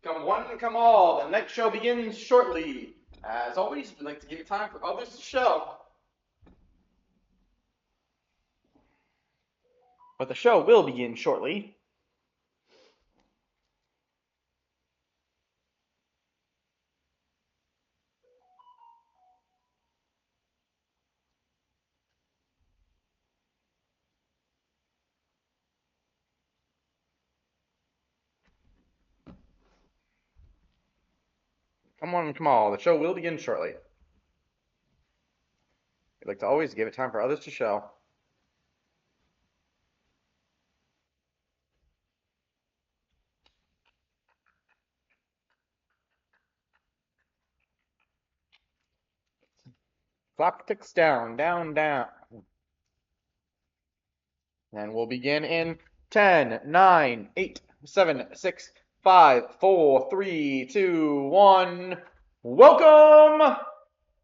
Come one and come all, the night show begins shortly. As always, we'd like to give you time for others to show. But the show will begin shortly. Come one and come all, the show will begin shortly. We'd like to always give it time for others to show. Clock ticks down, down, down. And we'll begin in 10, 9, 8, 7, 6, 5, 4, 3, 2, 1. Welcome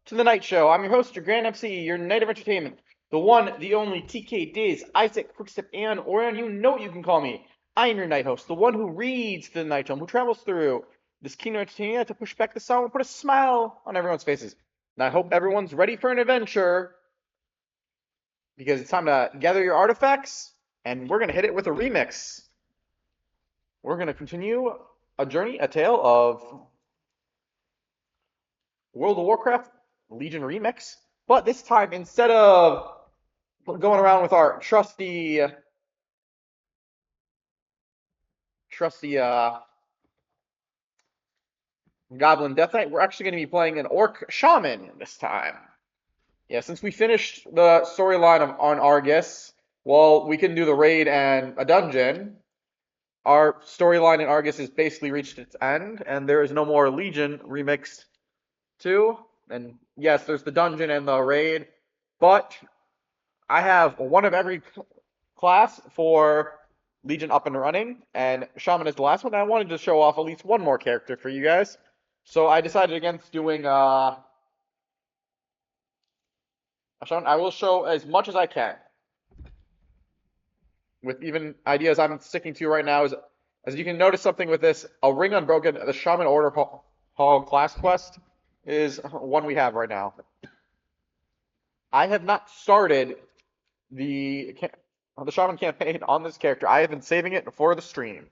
to the Night Show. I'm your host, your Grand MC, your Night of Entertainment. The one, the only TK Diz, Isaac, Quickstep, and Orion. You know what you can call me. I am your night host, the one who reads the night home, who travels through this kingdom of entertainment to push back the sound and put a smile on everyone's faces. And I hope everyone's ready for an adventure because it's time to gather your artifacts and we're going to hit it with a remix. We're going to continue a journey, a tale of World of Warcraft Legion remix, but this time instead of going around with our trusty Goblin Death Knight, we're actually going to be playing an Orc Shaman this time. Yeah, since we finished the storyline on Argus, well, we can do the raid and a dungeon. Our storyline in Argus has basically reached its end, and there is no more Legion remix 2. And yes, there's the dungeon and the raid, but I have one of every class for Legion up and running, and Shaman is the last one. I wanted to show off at least one more character for you guys, so I decided against doing a Shaman. I will show as much as I can, with even ideas I'm sticking to right now. Is as you can notice something with this, a Ring Unbroken, the Shaman Order Hall class quest is one we have right now. I have not started the Shaman campaign on this character. I have been saving it for the stream.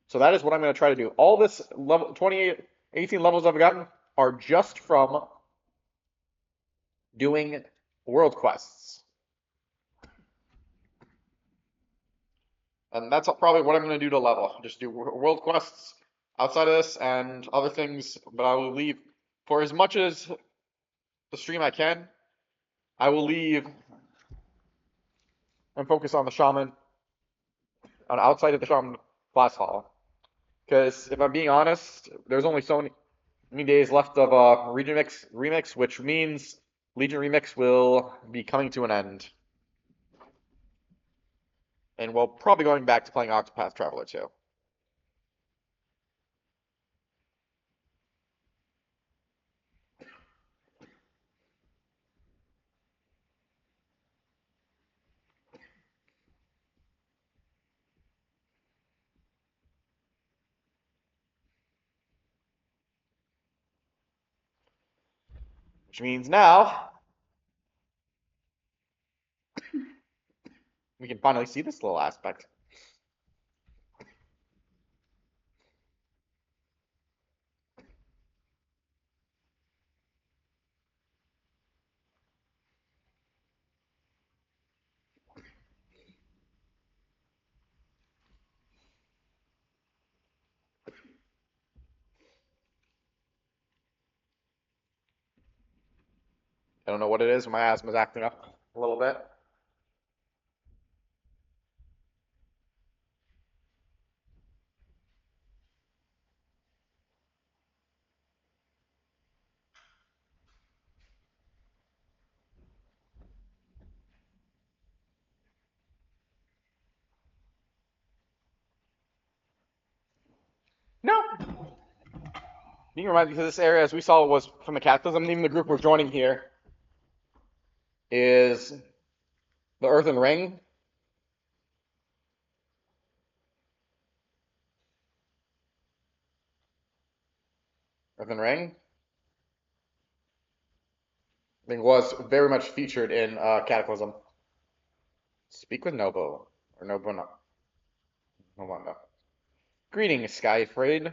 So that is what I'm going to try to do. All this level 28, 18 levels I've gotten are just from doing world quests. And that's probably what I'm going to do to level. Just do world quests outside of this and other things, but I will leave for as much as the stream I can. I will leave and focus on the Shaman, on outside of the Shaman class hall. Because if I'm being honest, there's only so many days left of Legion Remix, which means Legion Remix will be coming to an end. And we'll probably going back to playing Octopath Traveler too. Which means now we can finally see this little aspect. I don't know what it is. My asthma's acting up a little bit. No. Being reminded because this area, as we saw, was from the Cataclysm. Even the group we're joining here is the Earthen Ring. Earthen Ring. I think was very much featured in Cataclysm. Speak with Nobo. Or Nobo no. Nobo no. Greetings, Skyfraid.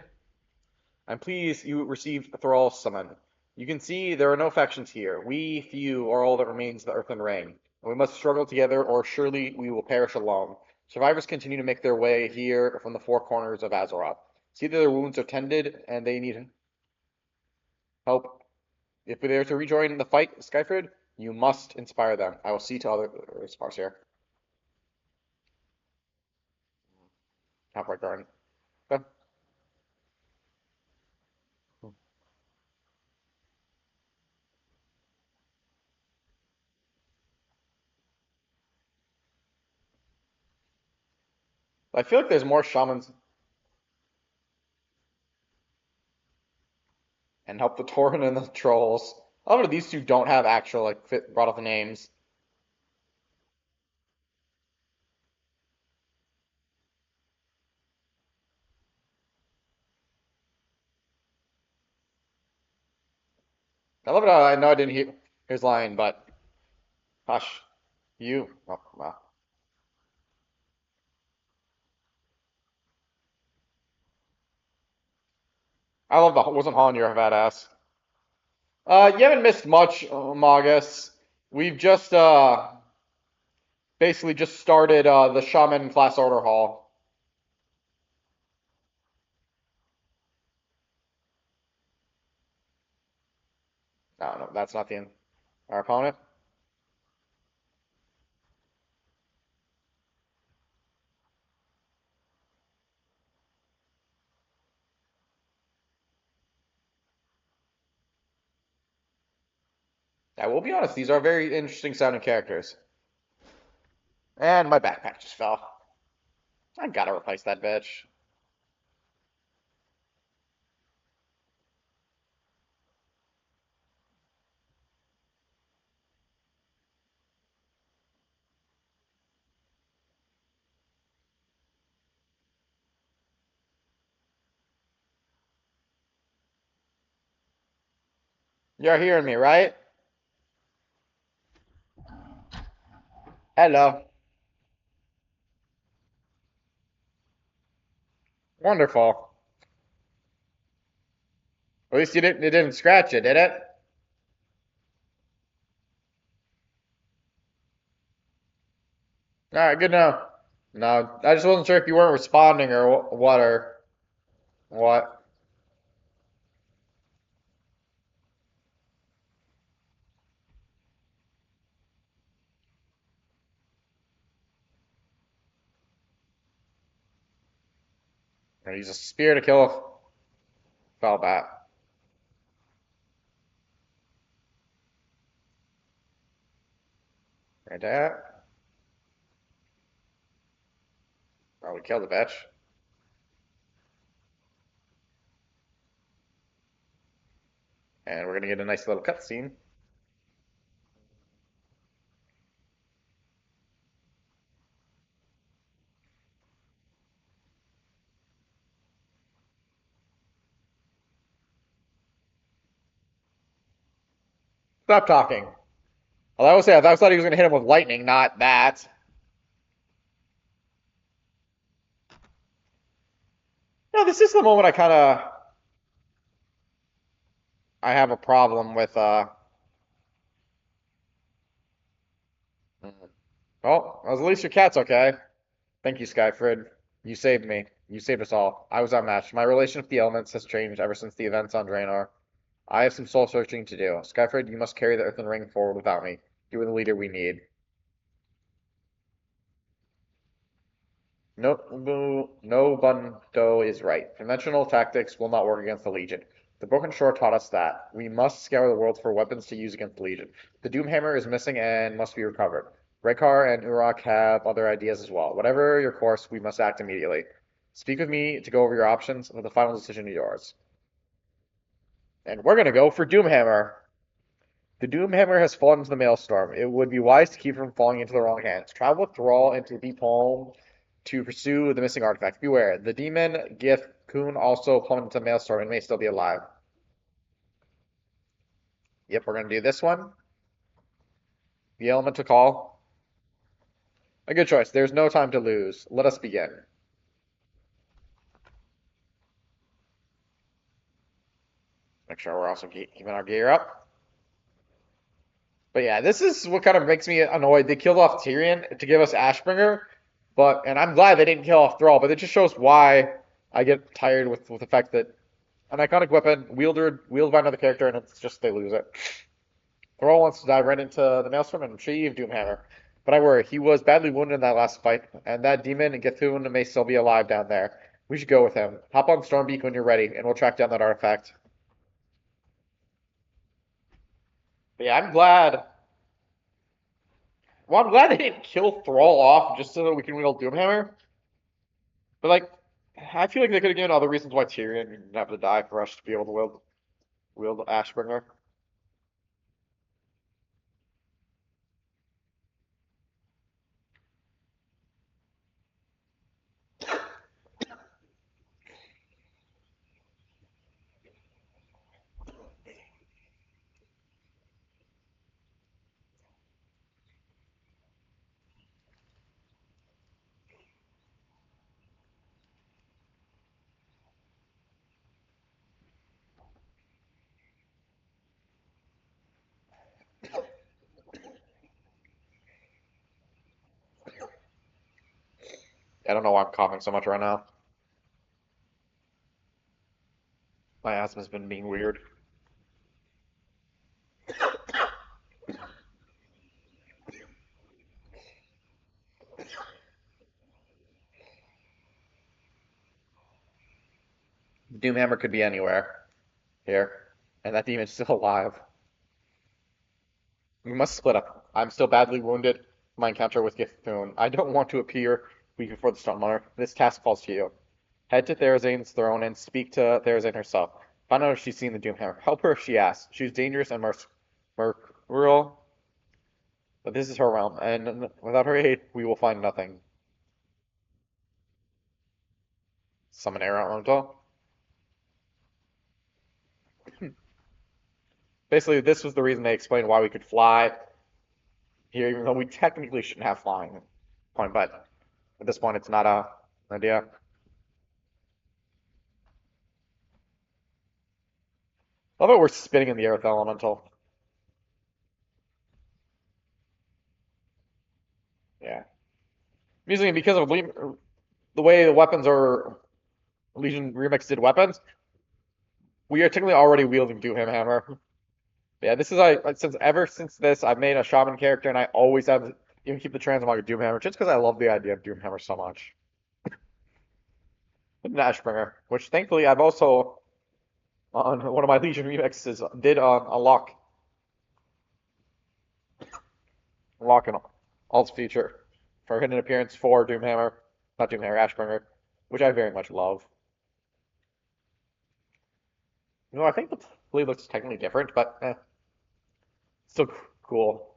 I'm pleased you received Thrall Summon. You can see there are no factions here. We few are all that remains of the Earthen Ring. And we must struggle together, or surely we will perish alone. Survivors continue to make their way here from the four corners of Azeroth. See that their wounds are tended, and they need help. If they're to rejoin the fight, Skyfraid, you must inspire them. I will see to other spars here. Top right garden. Okay. I feel like there's more shamans and help the Tauren and the trolls. I don't know, these two don't have actual like brought up the names. I love it how I know I didn't hear his line, but hush, you. Oh, wow. I love the wasn't hauling your badass. You haven't missed much, Magus. We've just basically just started the shaman class order hall. No, no, that's not the end. Our opponent. I will be honest, these are very interesting sounding characters. And my backpack just fell. I gotta replace that bitch. You're hearing me, right? Hello. Wonderful. At least you didn't. It didn't scratch it, did it? All right, good now. No, I just wasn't sure if you weren't responding or what or what. I use a spear to kill a foul bat. Right there. Oh, we killed the bitch. And we're gonna get a nice little cutscene. Stop talking. Although I was say I thought he was gonna hit him with lightning, not that. No, this is the moment I have a problem with well, at least your cat's okay. Thank you, Skyfrid. You saved me. You saved us all. I was outmatched. My relation with the elements has changed ever since the events on Draenor. I have some soul searching to do. Skyfrid, you must carry the Earthen Ring forward without me. You are the leader we need. No Bundo is right. Conventional tactics will not work against the Legion. The Broken Shore taught us that. We must scour the world for weapons to use against the Legion. The Doomhammer is missing and must be recovered. Rekar and Urok have other ideas as well. Whatever your course, we must act immediately. Speak with me to go over your options, but the final decision is yours. And we're gonna go for Doomhammer. The Doomhammer has fallen into the Maelstrom. It would be wise to keep it from falling into the wrong hands. Travel with Thrall into the Deep Home to pursue the missing artifact. Beware, the demon Gith Kun also plummeted into the Maelstrom and may still be alive. Yep, we're going to do this one. The elemental call. A good choice. There's no time to lose. Let us begin. Make sure we're also keeping our gear up. But yeah, this is what kind of makes me annoyed. They killed off Tyrion to give us Ashbringer, and I'm glad they didn't kill off Thrall, but it just shows why I get tired with the fact that an iconic weapon wielded by another character, and it's just they lose it. Thrall wants to dive right into the Maelstrom and retrieve Doomhammer. But I worry, he was badly wounded in that last fight, and that demon and Githun may still be alive down there. We should go with him. Hop on Stormbeak when you're ready, and we'll track down that artifact. But yeah, I'm glad. Well, I'm glad they didn't kill Thrall off just so that we can wield Doomhammer. But like, I feel like they could have given other reasons why Tyrion didn't have to die for us to be able to wield Ashbringer. I don't know why I'm coughing so much right now. My asthma's been being weird. Doomhammer could be anywhere here, and that demon's still alive. We must split up. I'm still badly wounded from my encounter with Githun. I don't want to appear weak before the Stormrunner. This task falls to you. Head to Therazane's throne and speak to Therazane herself. Find out if she's seen the Doomhammer. Help her if she asks. She's dangerous and mercurial, but this is her realm, and without her aid, we will find nothing. Summon air elemental. Basically, this was the reason they explained why we could fly here, even though we technically shouldn't have flying point, but at this point, it's not an idea. I love it, we're spinning in the air with elemental. Yeah. Usually because of the way the weapons are Legion Remix did weapons, we are technically already wielding Doomhammer. Yeah, this is since this I've made a shaman character and I always have even keep the transmog of Doomhammer just because I love the idea of Doomhammer so much. And Ashbringer, which thankfully I've also on one of my Legion remixes did unlock an alt feature for hidden appearance for Doomhammer, not Doomhammer, Ashbringer, which I very much love. I think the blade looks technically different, but still cool.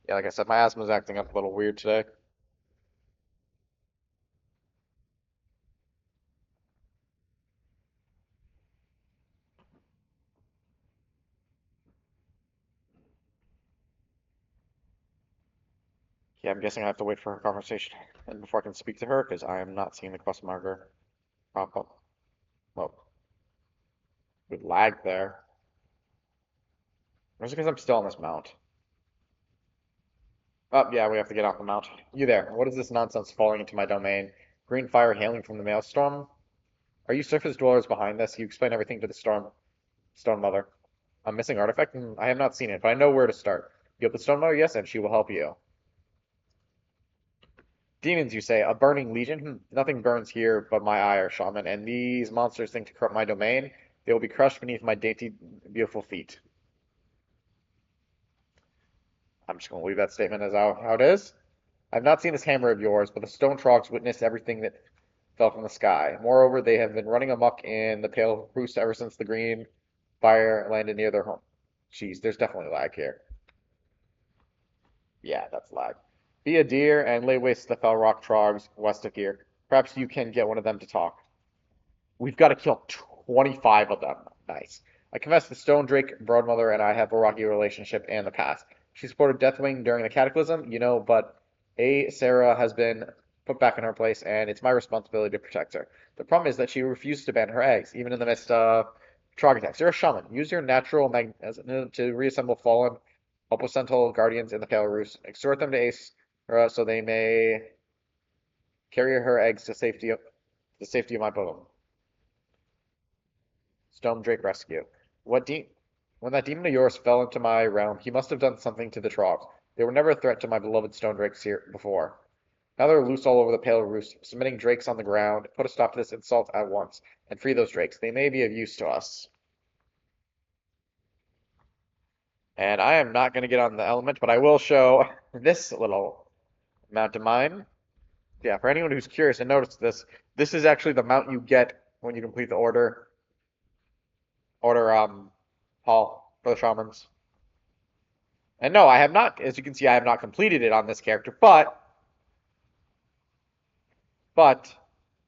Yeah, like I said, my asthma's acting up a little weird today. Yeah, I'm guessing I have to wait for her conversation and before I can speak to her because I am not seeing the quest marker pop up. Well, with lag there. Or is it because I'm still on this mount? Oh, yeah, we have to get off the mount. You there. What is this nonsense falling into my domain? Green fire hailing from the maelstrom? Are you surface dwellers behind this? You explain everything to the Stone Mother. A missing artifact? I have not seen it, but I know where to start. You have the Stone Mother? Yes, and she will help you. Demons, you say? A burning legion? Nothing burns here but my ire, shaman, and these monsters think to corrupt my domain. They will be crushed beneath my dainty, beautiful feet. I'm just going to leave that statement as how it is. I've not seen this hammer of yours, but the stone trogs witnessed everything that fell from the sky. Moreover, they have been running amok in the Pale Roost ever since the green fire landed near their home. Jeez, there's definitely lag here. Yeah, that's lag. Be a deer and lay waste to the fell rock trogs west of here. Perhaps you can get one of them to talk. We've got to kill 25 of them. Nice. I confess the Stone Drake Broadmother and I have a rocky relationship in the past. She supported Deathwing during the Cataclysm, but Sarah has been put back in her place, and it's my responsibility to protect her. The problem is that she refuses to abandon her eggs, even in the midst of Trog attacks. You're a shaman. Use your natural magnetism to reassemble fallen Opal Guardians in the Pale Roost. Exhort them to Ace so they may carry her eggs to the safety of my boom. Stone Drake Rescue. What de When that demon of yours fell into my realm, he must have done something to the Trogs. They were never a threat to my beloved Stone Drakes here before. Now they're loose all over the Pale Roost, submitting drakes on the ground. Put a stop to this insult at once, and free those drakes. They may be of use to us. And I am not going to get on the element, but I will show this little mount of mine. Yeah, for anyone who's curious and noticed this, this is actually the mount you get when you complete the order hall for the shamans. And no, I have not, as you can see, I have not completed it on this character, but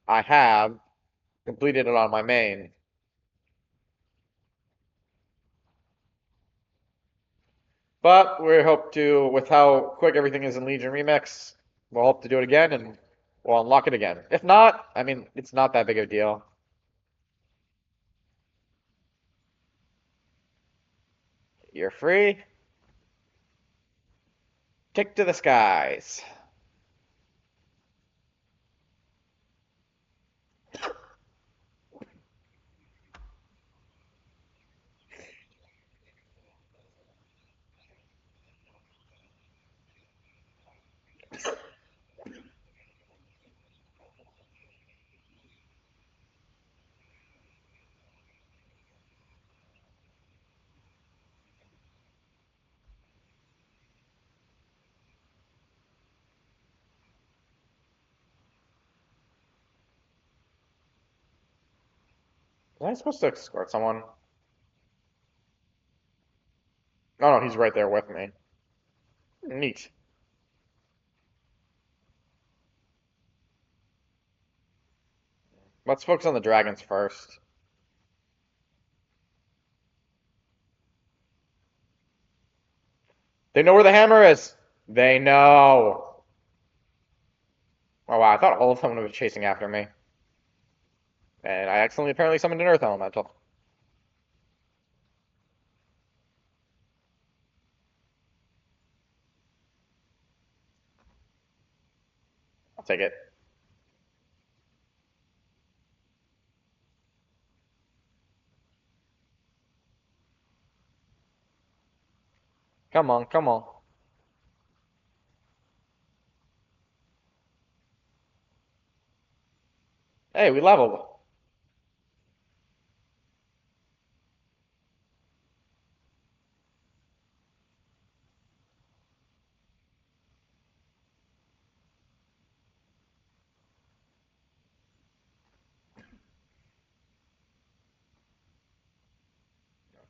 I have completed it on my main. But we hope to, with how quick everything is in Legion Remix, we'll hope to do it again and we'll unlock it again. If not, I mean, it's not that big of a deal. You're free. Take to the skies. Am I supposed to escort someone? Oh no, he's right there with me. Neat. Let's focus on the dragons first. They know where the hammer is. They know. Oh wow, I thought all of them would be chasing after me. And I accidentally apparently summoned an earth elemental. I'll take it. Come on, come on. Hey, we leveled.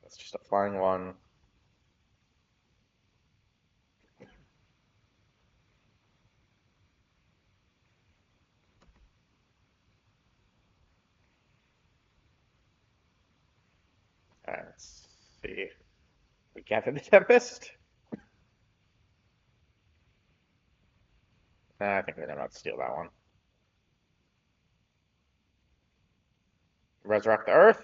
That's just a flying one. Alright, let's see. We gather the Tempest. I think we're gonna steal that one. Resurrect the Earth.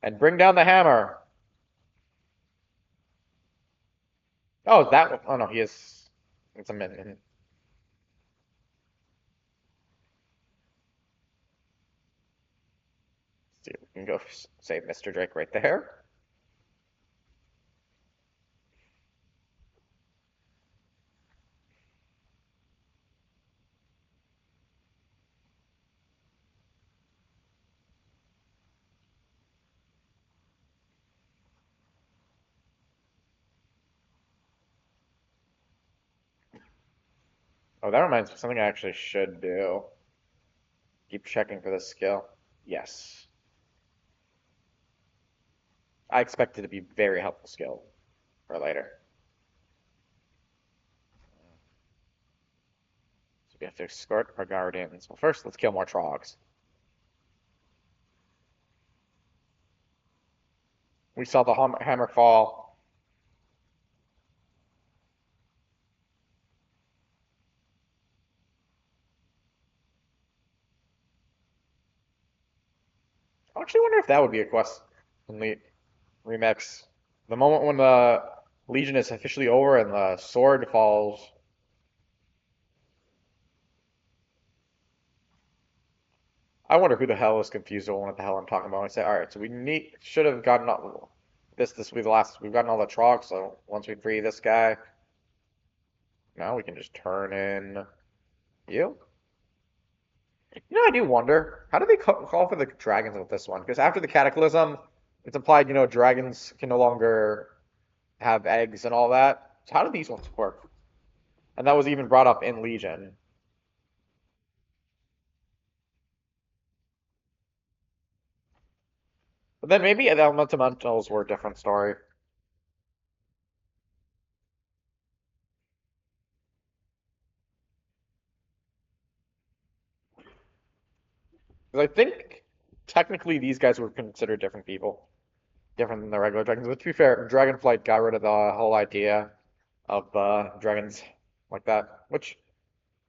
And bring down the hammer. Oh, that one. Oh no, he is. It's a minion. See if we can go save Mr. Drake right there. Oh, that reminds me of something I actually should do. Keep checking for this skill. Yes. I expect it to be very helpful skill for later. So we have to escort our guardians. Well, first, let's kill more Trogs. We saw the hammer fall. I actually wonder if that would be a quest in the remix. The moment when the Legion is officially over and the sword falls. I wonder who the hell is confused on what the hell I'm talking about. I say, all right, so we should have gotten all this will be the last. We've gotten all the Trogs, so once we free this guy, now we can just turn in you. You know, I do wonder, how do they call for the dragons with this one? Because after the Cataclysm, it's implied, dragons can no longer have eggs and all that. So how do these ones work? And that was even brought up in Legion. But then maybe the elementals were a different story. 'Cause I think technically these guys were considered different people, different than the regular dragons. But to be fair, Dragonflight got rid of the whole idea of dragons like that, which,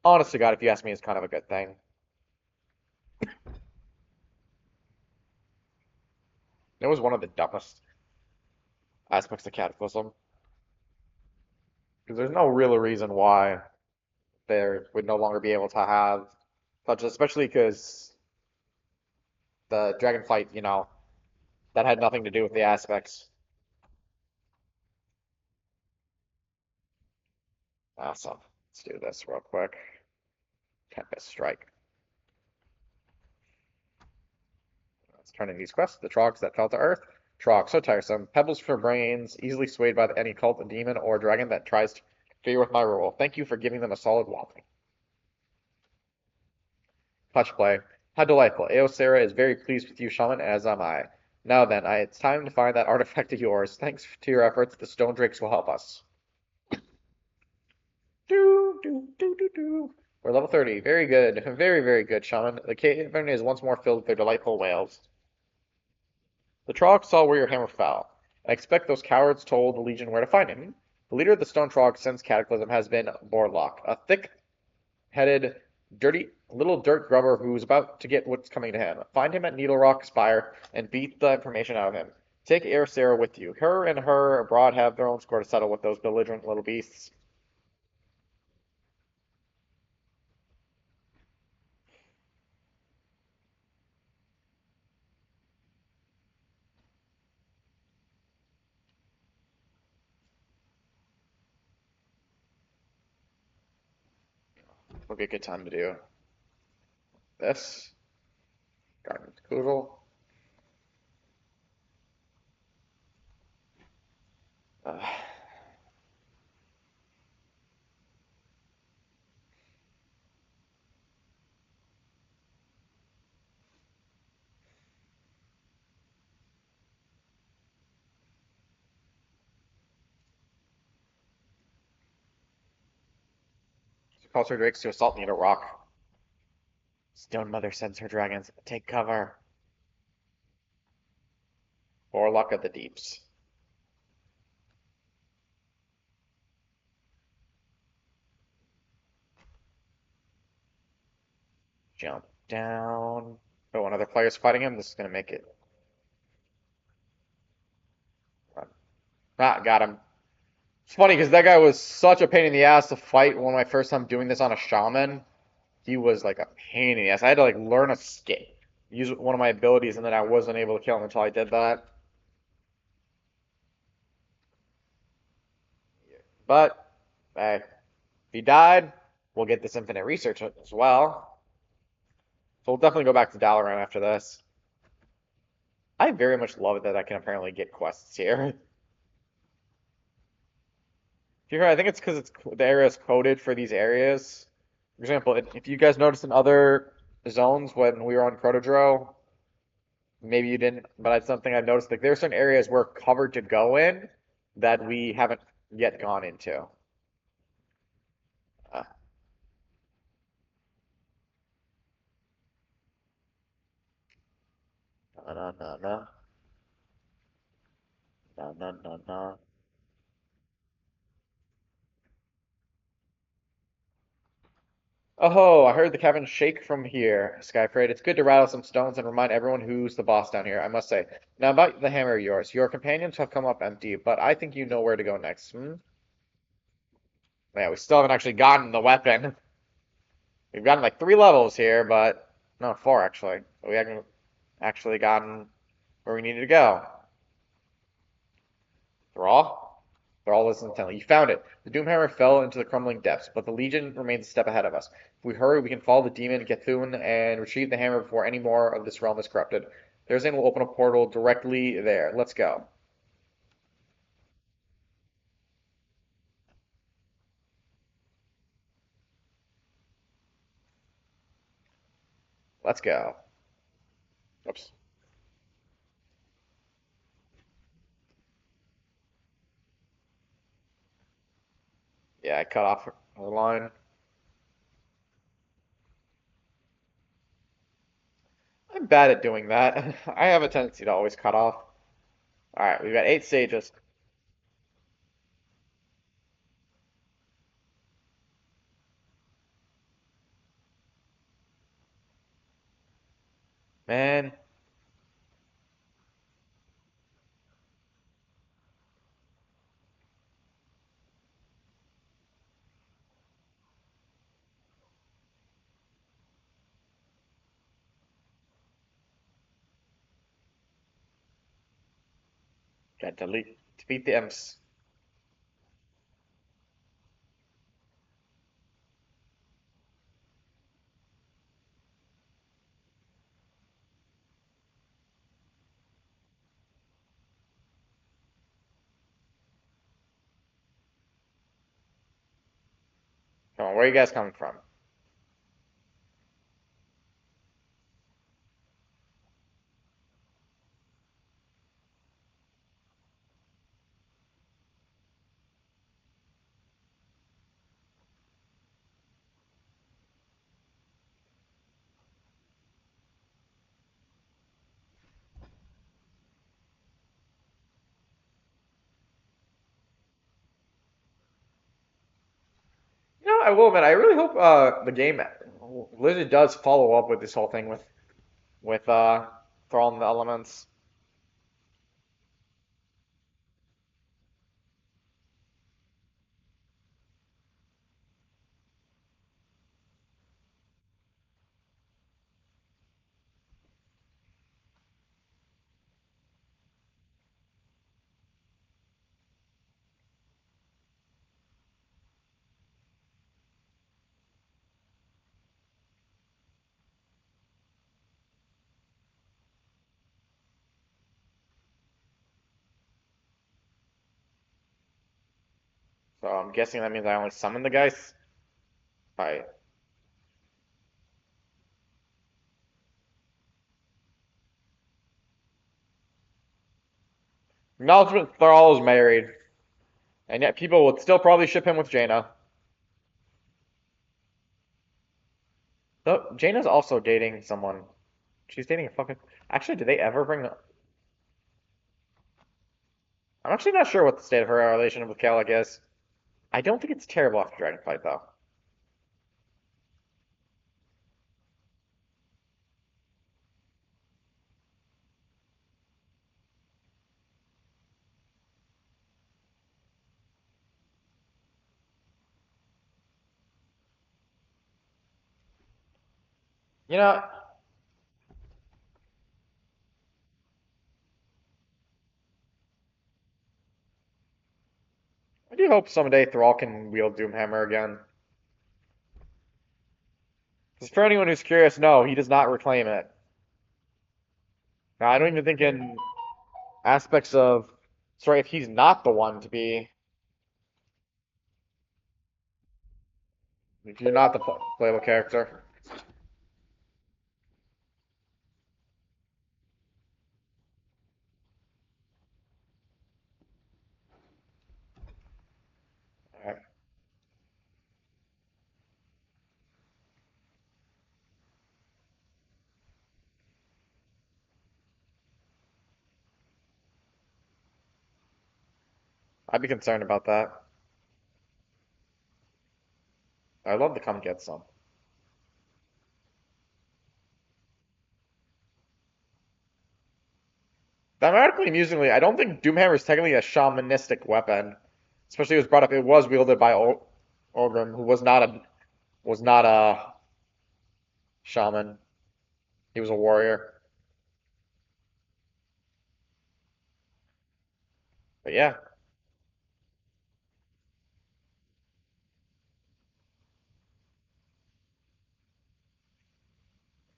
honest to God, if you ask me, is kind of a good thing. It was one of the dumbest aspects of Cataclysm, because there's no real reason why they would no longer be able to have such, especially because the Dragonflight, that had nothing to do with the aspects. Awesome. Let's do this real quick. Tempest Strike. Let's turn in these quests. The Trogs that fell to Earth. Trog, so tiresome. Pebbles for brains, easily swayed by any cult, demon, or dragon that tries to interfere with my rule. Thank you for giving them a solid walloping. Touch play. How delightful. Eosera is very pleased with you, Shaman, as am I. Now then, it's time to find that artifact of yours. Thanks to your efforts, the Stone Drakes will help us. Do, do, do, do, do. We're level 30. Very good. Very, very good, Shaman. The cavern is once more filled with their delightful wails. The Trog saw where your hammer fell. I expect those cowards told the Legion where to find him. The leader of the Stone Trog since Cataclysm has been Borlock, a thick-headed, dirty little dirt grubber who's about to get what's coming to him. Find him at Needle Rock Spire and beat the information out of him. Take Sarah with you. Her and her abroad have their own score to settle with those belligerent little beasts. Would be a good time to do this. Garden's Koodle. Uh, calls her drakes to assault Needle Rock. Stone Mother sends her dragons. Take cover. Warlock of the Deeps. Jump down. Oh, another player's fighting him. This is going to make it. Run. Ah, got him. It's funny because that guy was such a pain in the ass to fight when my first time doing this on a shaman. He was like a pain in the ass. I had to like learn a skill, use one of my abilities, and then I wasn't able to kill him until I did that. But, hey, if he died, we'll get this infinite research as well. So we'll definitely go back to Dalaran after this. I very much love it that I can apparently get quests here. I think it's because the area is coded for these areas. For example, if you guys noticed in other zones when we were on Crotodro, maybe you didn't, but it's something I've noticed. Like there are certain areas we're covered to go in that we haven't yet gone into. Uh, no, no, no, no. No, no, no, no. Oh, I heard the cabin shake from here, Skyfreight. It's good to rattle some stones and remind everyone who's the boss down here, I must say. Now about the hammer of yours. Your companions have come up empty, but I think you know where to go next. Hmm? Yeah, we still haven't actually gotten the weapon. We've gotten like 3 levels here, but no, 4 actually. But we haven't actually gotten where we needed to go. Thrall? Thrall listens intently. You found it. The Doomhammer fell into the crumbling depths, but the Legion remains a step ahead of us. If we hurry, we can follow the demon Gethune and retrieve the hammer before any more of this realm is corrupted. Thursday will open a portal directly there. Let's go. Let's go. Oops. Yeah, I cut off the line. I'm bad at doing that. I have a tendency to always cut off. Alright, we've got 8 sages. Man, got to defeat the imps. Come on, where are you guys coming from? You know, I will admit, I really hope the game Blizzard does follow up with this whole thing with Thrall and the Elements. So I'm guessing that means I only summon the guys. Right. Acknowledgement Thrall is married, and yet people would still probably ship him with Jaina. Though Jaina's also dating someone. She's dating a fucking. Actually, did they ever bring? I'm actually not sure what the state of her relationship with Kellic is. I don't think it's terrible after Dragonflight though. You know, I do hope someday Thrall can wield Doomhammer again. Because for anyone who's curious, no, he does not reclaim it. Now, I don't even think in aspects of, sorry, if he's not the one to be, if you're not the playable character. Alright. I'd be concerned about that. I'd love to come get some. Thematically, amusingly, I don't think Doomhammer is technically a shamanistic weapon. Especially it was brought up. It was wielded by Orgrim, who was not a shaman. He was a warrior. But yeah,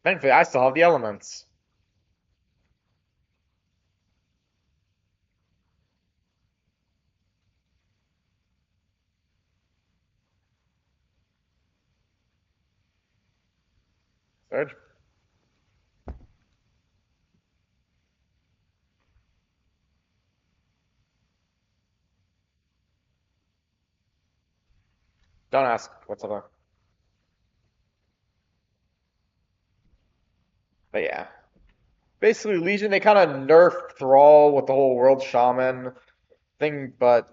thankfully I still have the elements. Surge. Don't ask what's up there. But yeah. Basically, Legion, they kind of nerfed Thrall with the whole world shaman thing, but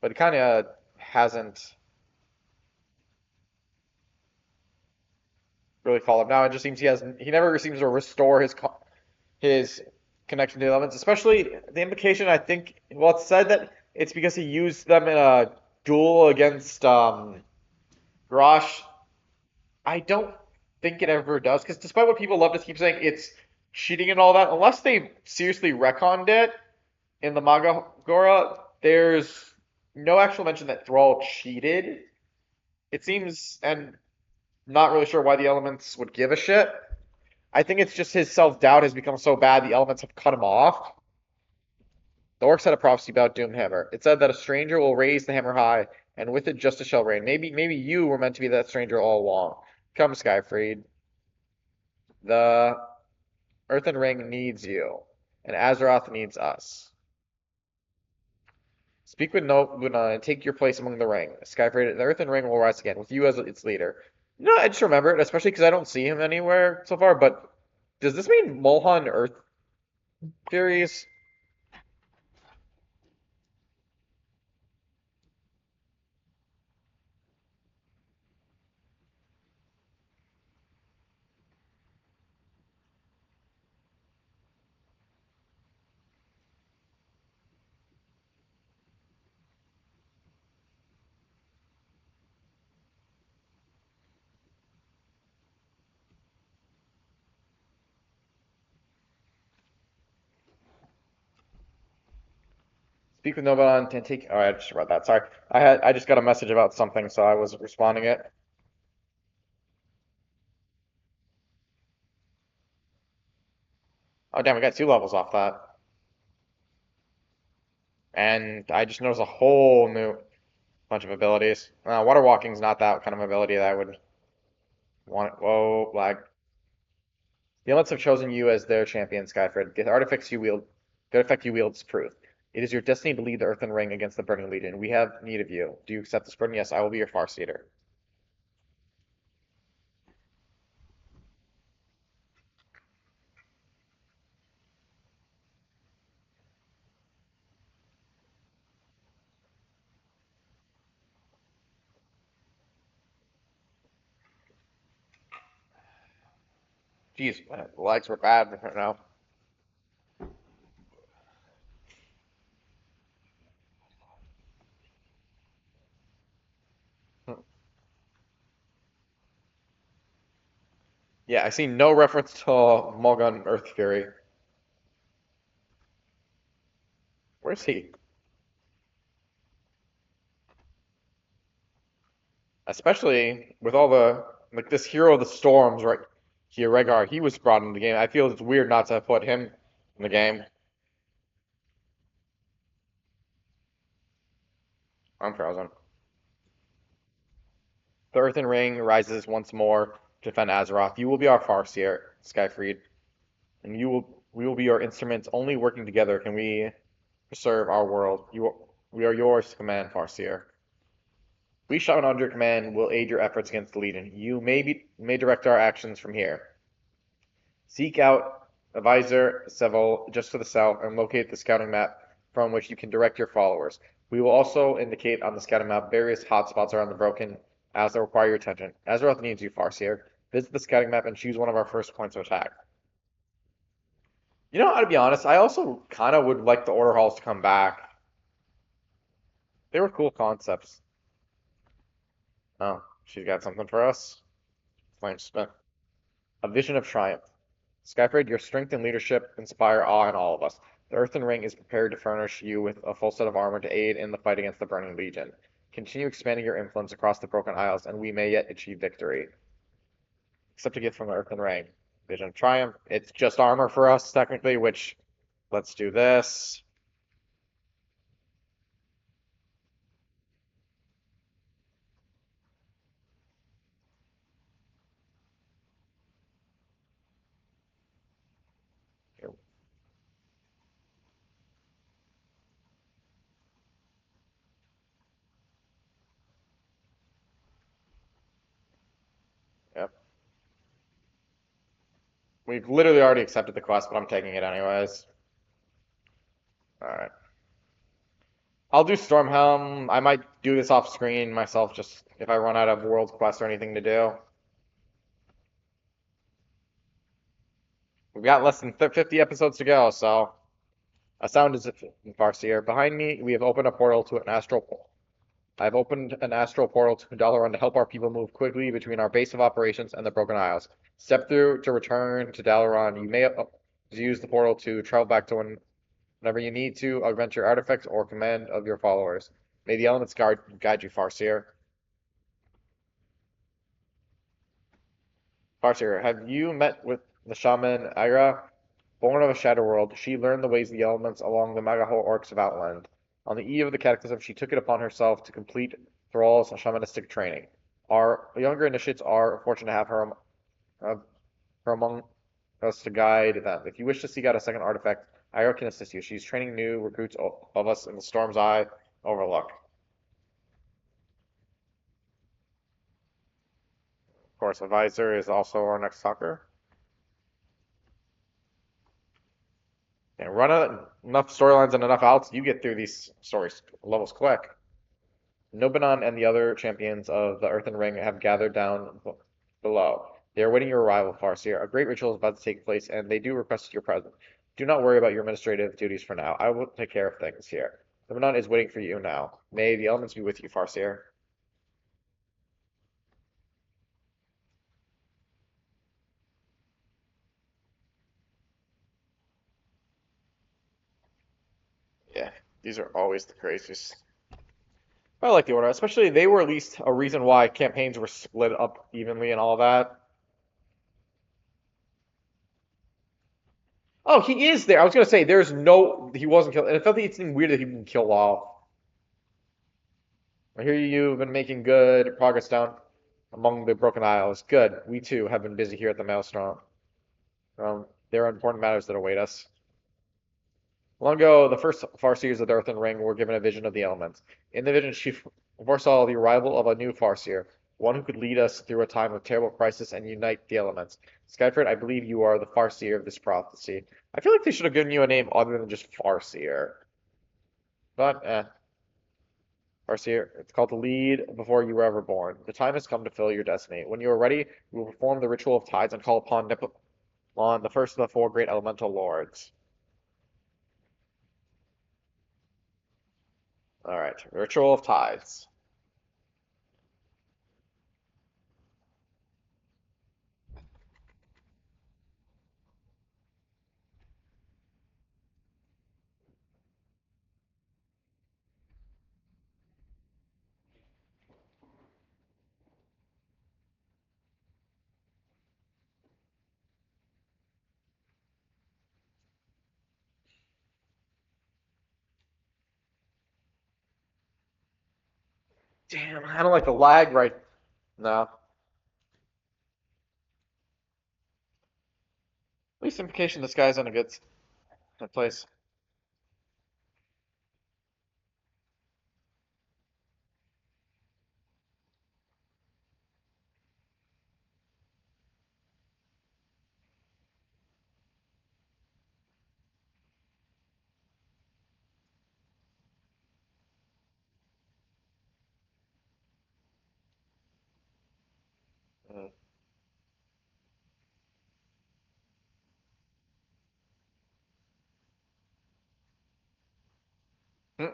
it kind of hasn't really followed. Now it just seems he never seems to restore his connection to the elements, especially the implication. I think well, it's said that it's because he used them in a duel against Grosh. I don't think it ever does, because despite what people love to keep saying, it's cheating and all that. Unless they seriously retconned it in the manga Gora, there's no actual mention that Thrall cheated. It seems, and not really sure why the elements would give a shit. I think it's just his self doubt has become so bad the elements have cut him off. The orcs had a prophecy about Doomhammer. It said that a stranger will raise the hammer high, and with it justice shall reign. Maybe you were meant to be that stranger all along. Come, Skyfried. The Earthen Ring needs you, and Azeroth needs us. Speak with Luna and take your place among the ring. Skyfried, the Earthen Ring will rise again, with you as its leader. You know, I just remember it, especially because I don't see him anywhere so far, but does this mean Mulhan Earth Furies? Speak with Nova and take. Oh, I just read that. Sorry, I just got a message about something, so I was responding it. Oh damn, we got 2 levels off that, and I just noticed a whole new bunch of abilities. Water walking's not that kind of ability that I would want. Whoa, lag. The Elements have chosen you as their champion, Skyfred. The artifact you wield is proof. It is your destiny to lead the Earthen Ring against the Burning Legion. We have need of you. Do you accept this burden? Yes, I will be your Farseer. Jeez, the legs were bad right now. Yeah, I see no reference to Mulgun Earth Fury. Where's he? Especially with all the like this hero of the storms right here, Rhaegar. He was brought into the game. I feel it's weird not to put him in the game. I'm frozen. The Earthen Ring rises once more to defend Azeroth. You will be our Farseer, Skyfried, and we will be your instruments. Only working together can we preserve our world. We are yours to command, Farseer. We shaman under your command will aid your efforts against the Legion. You may direct our actions from here. Seek out Advisor Seville just to the south and locate the scouting map from which you can direct your followers. We will also indicate on the scouting map various hotspots around the Broken as they require your attention. Azeroth needs you, Farseer. Visit the scouting map and choose one of our first points of attack. You know, to be honest, I also kind of would like the Order Halls to come back. They were cool concepts. Oh, she's got something for us. Flame Smith. A vision of triumph. Skyfred, your strength and leadership inspire awe in all of us. The Earthen Ring is prepared to furnish you with a full set of armor to aid in the fight against the Burning Legion. Continue expanding your influence across the Broken Isles, and we may yet achieve victory. Accept a gift from the Earthen Ring. Vision of Triumph. It's just armor for us, technically, which, let's do this. Here. Yep. We've literally already accepted the quest, but I'm taking it anyways. Alright. I'll do Stormhelm. I might do this off screen myself just if I run out of world quests or anything to do. We've got less than 50 episodes to go, so a sound is Farseer. Behind me, we have opened a portal to an astral. I've opened an astral portal to Dalaran to help our people move quickly between our base of operations and the Broken Isles. Step through to return to Dalaran. You may use the portal to travel back to whenever you need to augment your artifacts or command of your followers. May the elements guide you, Farseer. Farseer, have you met with the shaman Ira? Born of a shadow world, she learned the ways of the elements along the Magaho Orcs of Outland. On the eve of the Cataclysm, she took it upon herself to complete Thrall's shamanistic training. Our younger initiates are fortunate to have uh, her among us to guide them. If you wish to seek out a second artifact, Ira can assist you. She's training new recruits of us in the Storm's Eye Overlook. Of course, Advisor is also our next talker. And run enough storylines and enough outs, you get through these stories levels quick. Nobanon and the other champions of the Earthen Ring have gathered down below. They are waiting your arrival, Farseer. A great ritual is about to take place, and they do request your presence. Do not worry about your administrative duties for now. I will take care of things here. Nobanon is waiting for you now. May the elements be with you, Farseer. Yeah, these are always the craziest. I like the Order, especially they were at least a reason why campaigns were split up evenly and all that. Oh, he is there. I was gonna say he wasn't killed, and it felt like it seemed weird that he didn't kill off. I hear you've been making good progress down among the Broken Isles. Good. We too have been busy here at the Maelstrom. There are important matters that await us. Long ago, the first Farseers of the Earthen Ring were given a vision of the elements. In the vision, she foresaw the arrival of a new Farseer, one who could lead us through a time of terrible crisis and unite the elements. Skyford, I believe you are the Farseer of this prophecy. I feel like they should have given you a name other than just Farseer. But, Farseer, it's called to lead before you were ever born. The time has come to fill your destiny. When you are ready, we will perform the ritual of tides and call upon Nippon, the first of the four great elemental lords. Alright, ritual of tides. Damn, I don't like the lag right now. At least implication this guy's in a good place. Mm. Mm.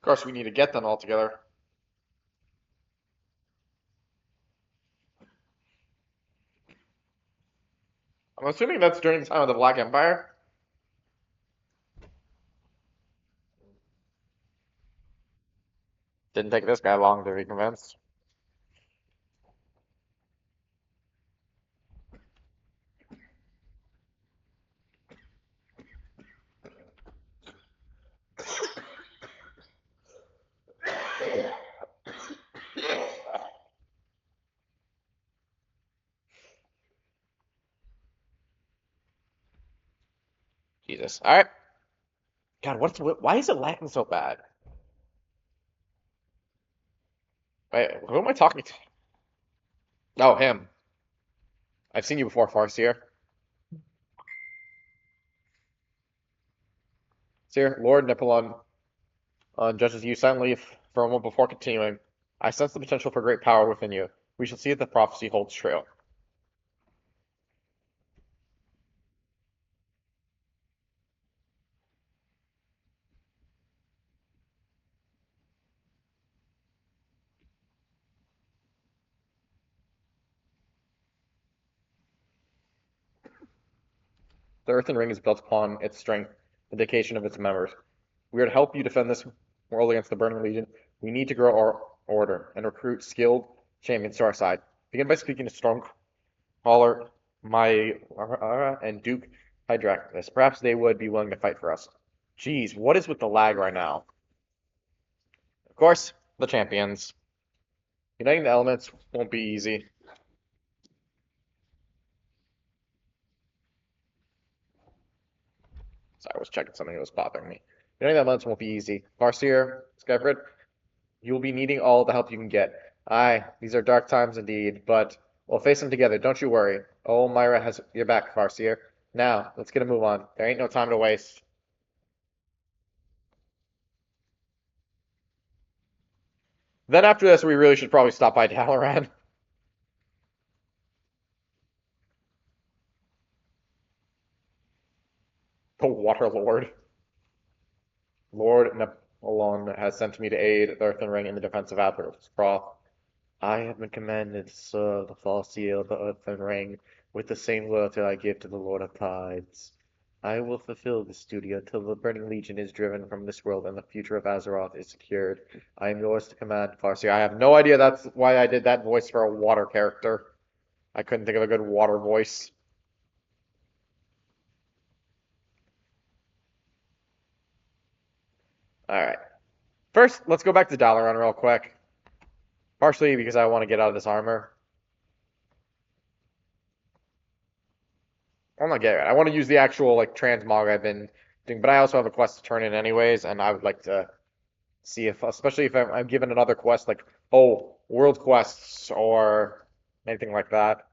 Of course, we need to get them all together. I'm assuming that's during the time of the Black Empire. Didn't take this guy long to be convinced. Jesus. All right. God, why is it lagging so bad? Wait, who am I talking to? Oh, him. I've seen you before, Farseer. Sir, Lord Nippolon judges you silently for a moment before continuing. I sense the potential for great power within you. We shall see if the prophecy holds true. The earthen ring is built upon its strength, the dedication of its members. We are to help you defend this world against the Burning Legion. We need to grow our order and recruit skilled champions to our side. Begin by speaking to Stormcaller, and Duke Hydractus. Perhaps they would be willing to fight for us. Jeez, what is with the lag right now? Of course, the champions. Uniting the elements won't be easy. Sorry, I was checking something that was bothering me. Uniting the elements won't be easy. Farseer, Skyfred, you will be needing all the help you can get. Aye, these are dark times indeed, but we'll face them together, don't you worry. Oh, Myra has your back, Farseer. Now, let's get a move on. There ain't no time to waste. Then after this, we really should probably stop by Dalaran. The Water Lord. Lord Nepalon has sent me to aid the Earthen Ring in the defense of Azeroth. I have been commanded to serve the false seal of the Earthen Ring with the same loyalty I give to the Lord of Tides. I will fulfill this duty until the Burning Legion is driven from this world and the future of Azeroth is secured. I am yours to command, Farseer. I have no idea that's why I did that voice for a water character. I couldn't think of a good water voice. Alright. First, let's go back to Dalaran real quick. Partially because I want to get out of this armor. I'm not getting it. I want to use the actual like transmog I've been doing, but I also have a quest to turn in anyways, and I would like to see if, especially if I'm given another quest like, oh, world quests or anything like that.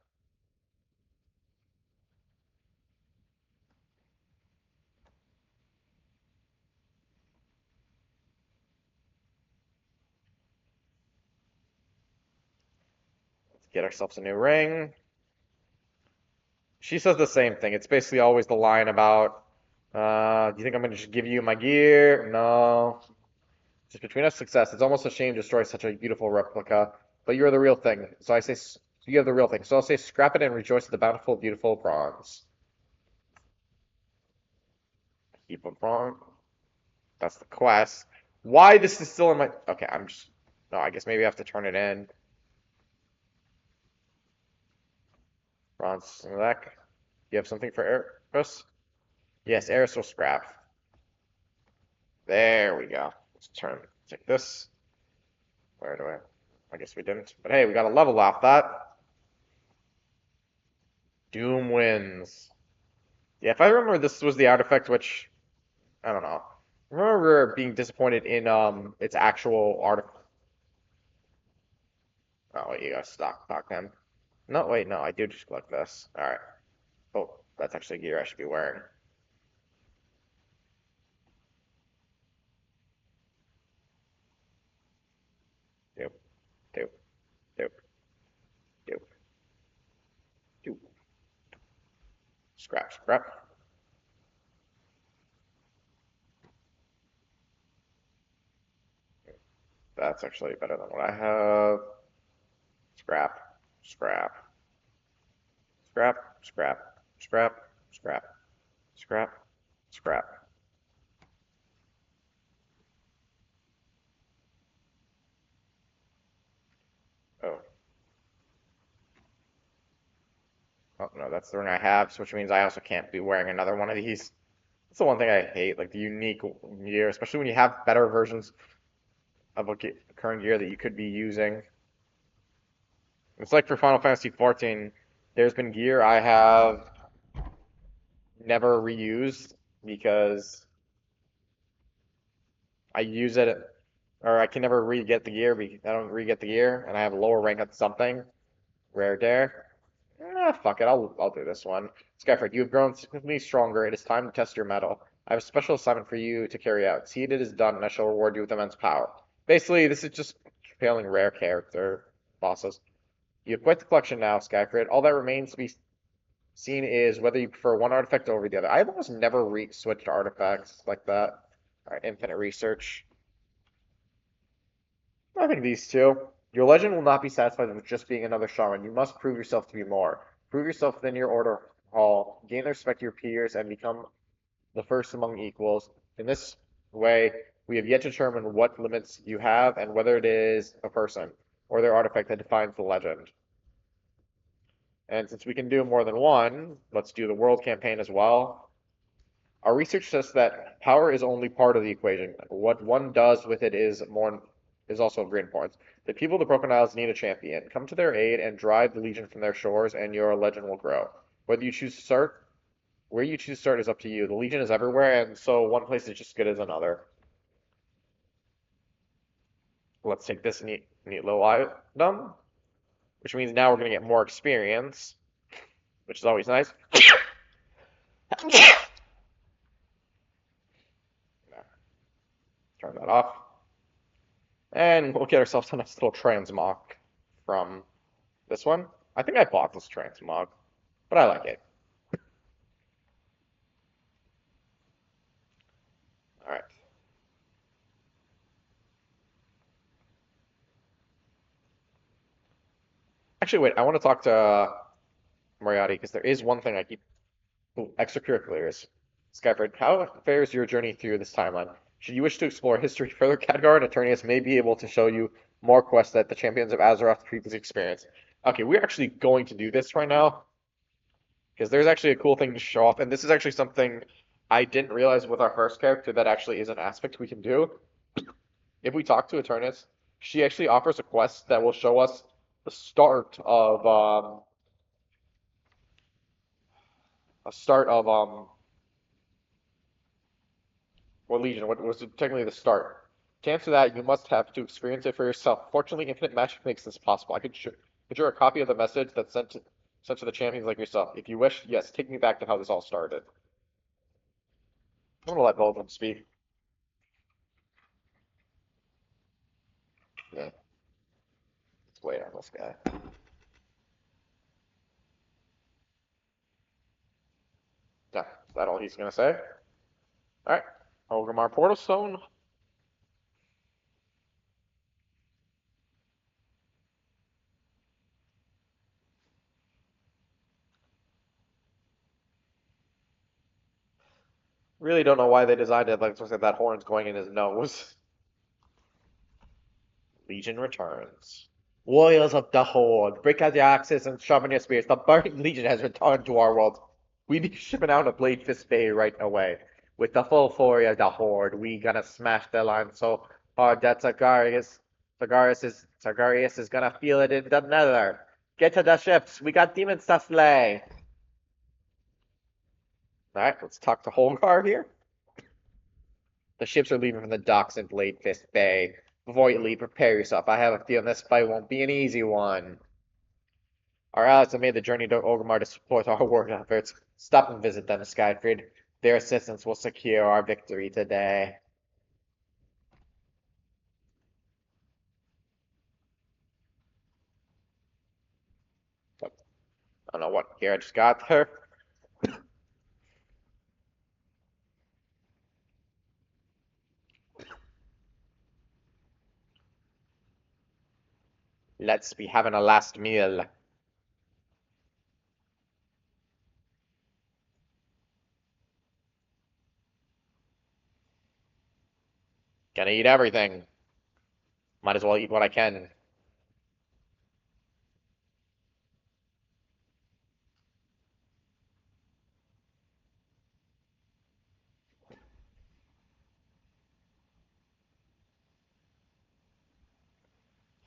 Let's get ourselves a new ring. She says the same thing. It's basically always the line about, do you think I'm going to just give you my gear? No. Just between us, success. It's almost a shame to destroy such a beautiful replica, but you're the real thing. So I say, you have the real thing. So I'll say, scrap it and rejoice at the bountiful, beautiful bronze. Keep a bronze. That's the quest. Why this is still in my... Okay, I'm just... No, I guess maybe I have to turn it in. Bronze select. You have something for Eris? Yes, Eris will scrap. There we go. Let's take this. Where do I guess we didn't. But hey, we got a level off that. Doom wins. Yeah, if I remember, this was the artifact which... I don't know. I remember being disappointed in its actual Oh, wait, you gotta stock him. No, wait, no, I do just collect this. Alright. Oh, that's actually gear I should be wearing. Doop, doop, doop, doop, doop. Scrap, scrap. That's actually better than what I have. Scrap, scrap, scrap, scrap, scrap, scrap, scrap, scrap. Oh. Oh, no, that's the ring I have, which means I also can't be wearing another one of these. That's the one thing I hate, like the unique gear, especially when you have better versions of a current gear that you could be using. It's like for Final Fantasy XIV, there's been gear I have never reused because I use it, or I can never re-get the gear. I don't re-get the gear, and I have a lower rank at something. Rare dare. Fuck it. I'll do this one. Skyford, you have grown significantly stronger. It is time to test your mettle. I have a special assignment for you to carry out. See it is done, and I shall reward you with immense power. Basically, this is just failing rare character bosses. You have quite the collection now, Skyford. All that remains to be seen is whether you prefer one artifact over the other. I've almost never switched artifacts like that. All right, infinite research. I think these two. Your legend will not be satisfied with just being another shaman. You must prove yourself to be more. Prove yourself within your order hall, gain the respect of your peers, and become the first among equals. In this way, we have yet to determine what limits you have and whether it is a person or their artifact that defines the legend. And since we can do more than one, let's do the world campaign as well. Our research says that power is only part of the equation. What one does with it is also of great importance. The people of the Broken Isles need a champion. Come to their aid and drive the Legion from their shores, and your legend will grow. Whether you choose to start, where you choose to start is up to you. The Legion is everywhere, and so one place is just as good as another. Let's take this neat little item, which means now we're going to get more experience, which is always nice. Turn that off. And we'll get ourselves a nice little transmog from this one. I think I bought this transmog, but I like it. Alright. Actually, wait, I want to talk to Moriarty, because there is one thing I keep... Ooh, extracurriculars. Skyford, how fares your journey through this timeline? Should you wish to explore history further, Khadgar and Eternius may be able to show you more quests that the champions of Azeroth previously experienced. Okay, we're actually going to do this right now, because there's actually a cool thing to show off, and this is actually something I didn't realize with our first character that actually is an aspect we can do. If we talk to Eternius, she actually offers a quest that will show us the start of well, Legion, what was technically the start. To answer that, you must have to experience it for yourself. Fortunately, infinite magic makes this possible. I could draw a copy of the message that's sent to the champions like yourself. If you wish, yes, take me back to how this all started. I'm gonna let both of them speak. Yeah, let's wait on this guy. Yeah, is that all he's gonna say? Alright, Orgrimmar Portal Stone. Really don't know why they designed it like that horn's going in his nose. Legion returns. Warriors of the Horde, break out your axes and sharpen your spears. The Burning Legion has returned to our world. We be shipping out of Blade Fist Bay right away. With the full fury of the Horde, we gonna smash their line so hard that Sargarius is gonna feel it in the nether. Get to the ships, we got demons to slay. Alright, let's talk to Holgar here. The ships are leaving from the docks in Blade Fist Bay. Before you leave, prepare yourself. I have a feeling this fight won't be an easy one. Our allies have made the journey to Orgrimmar to support our war efforts. Stop and visit them, Skyfried. Their assistance will secure our victory today. I don't know what gear I just got there. Let's be having a last meal. Gonna eat everything. Might as well eat what I can.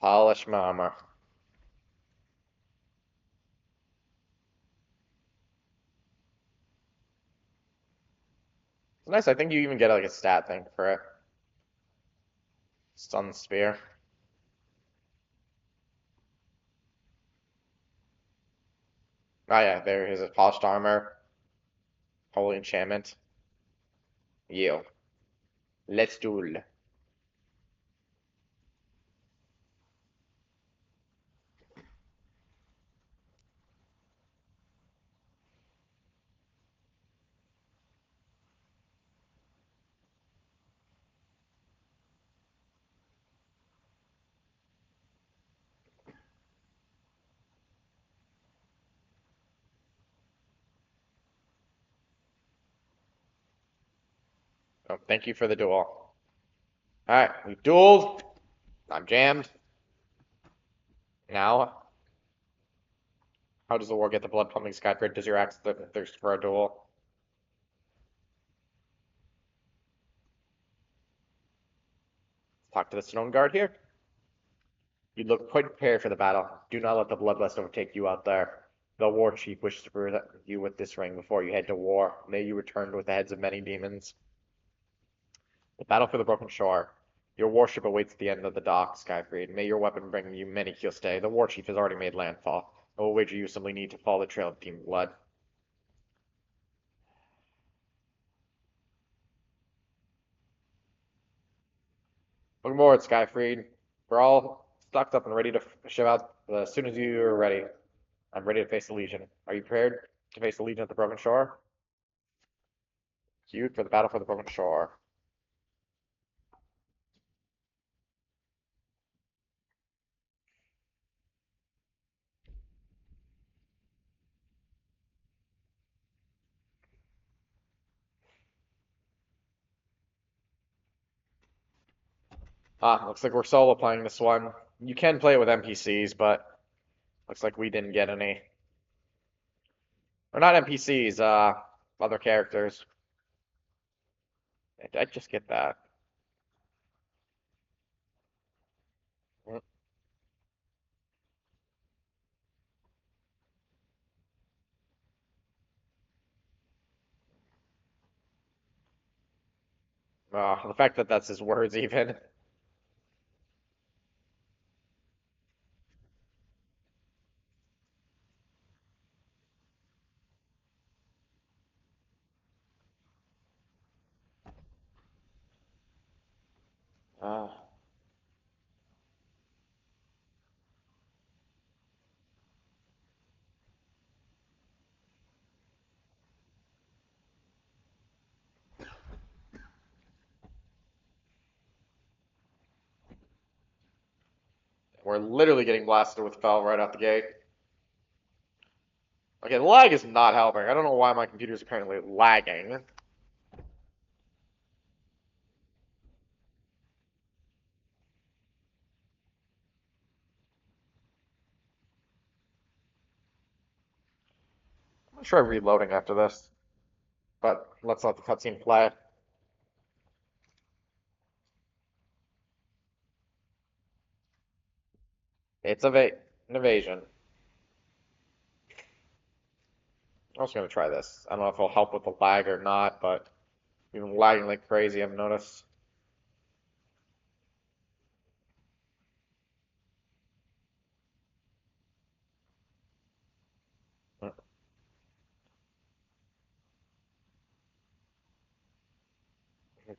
Polish mama. It's nice, I think you even get like a stat thing for it. Stun spear. Oh yeah, there is a polished armor. Holy enchantment. You. Let's duel. Oh, thank you for the duel. Alright, we dueled. I'm jammed. Now, how does the war get the blood pumping, Skyfried? Does your axe thirst for a duel? Let's talk to the stone guard here. You look quite prepared for the battle. Do not let the bloodlust overtake you out there. The war chief wishes to present you with this ring before you head to war. May you return with the heads of many demons. The battle for the broken shore. Your warship awaits at the end of the dock, Skyfried. May your weapon bring you many kills today. The war chief has already made landfall. I will wager you simply need to follow the trail of demon blood. Looking forward, Skyfried. We're all stocked up and ready to ship out as soon as you are ready. I'm ready to face the Legion. Are you prepared to face the Legion at the broken shore? Queued for the battle for the broken shore. Ah, looks like we're solo playing this one. You can play it with NPCs, but looks like we didn't get any. Or not NPCs, other characters. I just get that. Mm. The fact that that's his words even. Uh, we're literally getting blasted with Fel right out the gate. Okay, the lag is not helping. I don't know why my computer is apparently lagging. I'm gonna try reloading after this, but let's let the cutscene play. It's an invasion. I'm also gonna try this. I don't know if it'll help with the lag or not, but we've been lagging like crazy, I've noticed.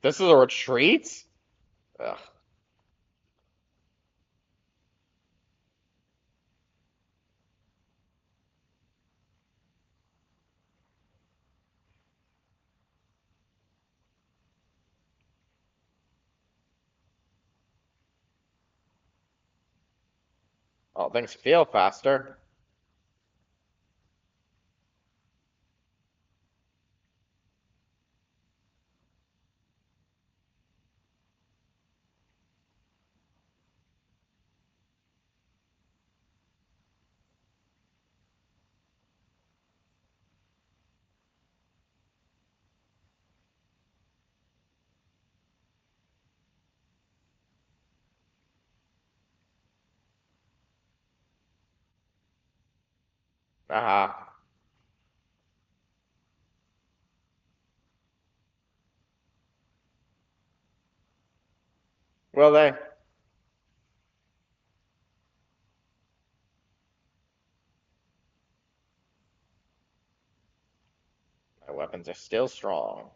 This is a retreat? Ugh. Oh, things feel faster. Aha. Will they? My weapons are still strong.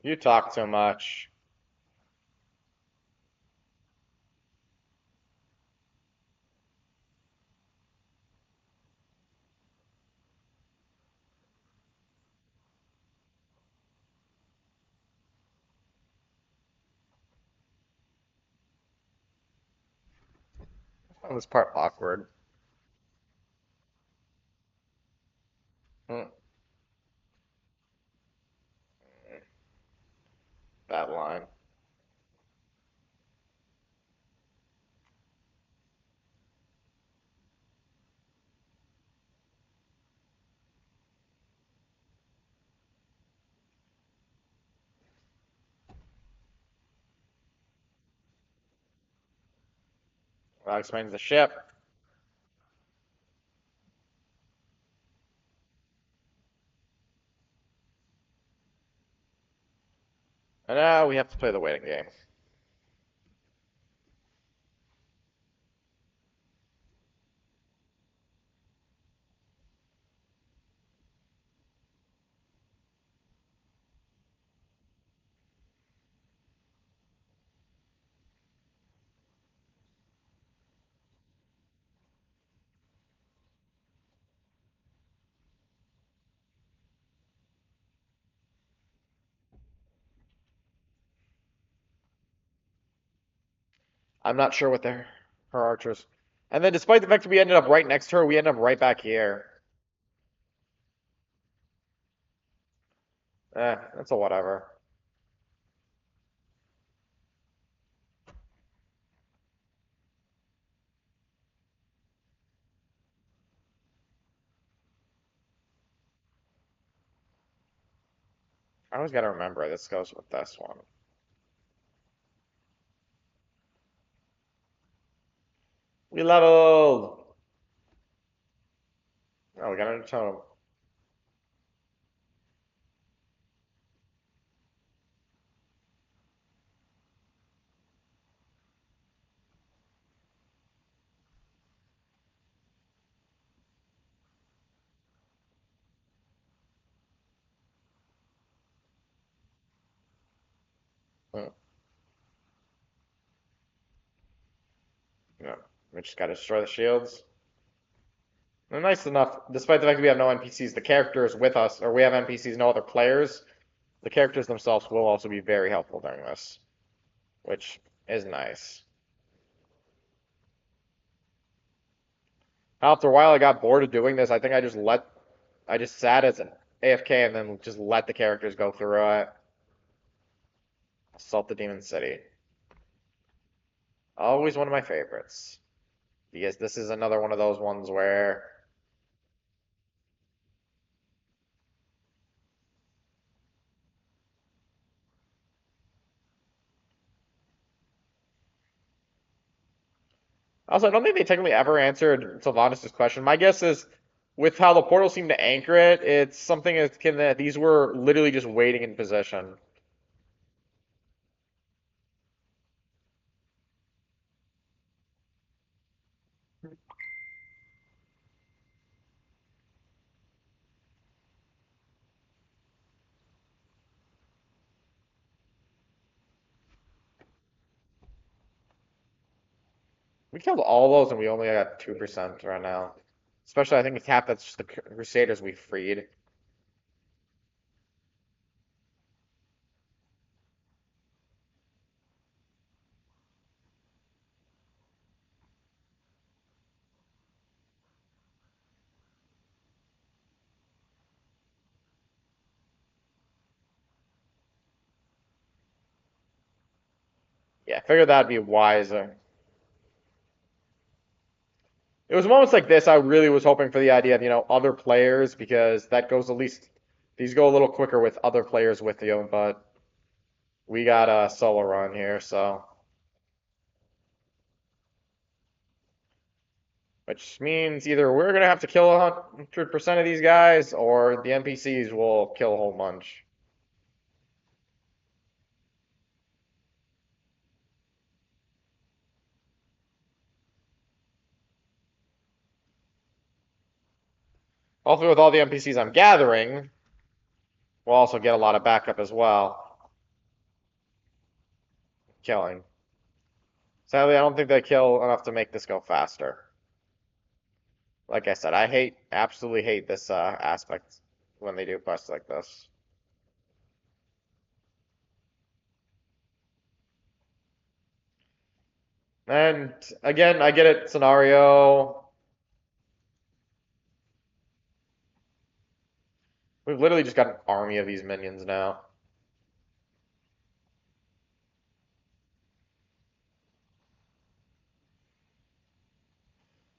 You talk too much. I found this part awkward. Hmm, that line. That explains the ship. And now we have to play the waiting game. I'm not sure what her archers. And then despite the fact that we ended up right next to her, we ended up right back here. That's a whatever. I always gotta remember this goes with this one. We leveled! Oh, we got a totem. Hmm, yeah, we just gotta destroy the shields. And nice enough, despite the fact that we have no NPCs, the characters with us, or we have NPCs, no other players, the characters themselves will also be very helpful during this, which is nice. After a while, I got bored of doing this. I think I just sat as an AFK and then just let the characters go through it. Assault the Demon City. Always one of my favorites. Because this is another one of those ones where Also, I don't think they technically ever answered Sylvanas' question. My guess is, with how the portals seem to anchor it, it's something akin that these were literally just waiting in position. We killed all those and we only got 2% right now. Especially, I think it's half that's just the Crusaders we freed. Yeah, I figured that'd be wiser. It was moments like this I really was hoping for the idea of, other players because that goes at least these go a little quicker with other players with you, but we got a solo run here, so which means either we're gonna have to kill 100% of these guys or the NPCs will kill a whole bunch. Hopefully with all the NPCs I'm gathering, we'll also get a lot of backup as well. Killing. Sadly, I don't think they kill enough to make this go faster. Like I said, absolutely hate this aspect when they do quests like this. And again, I get it, scenario. We've literally just got an army of these minions now.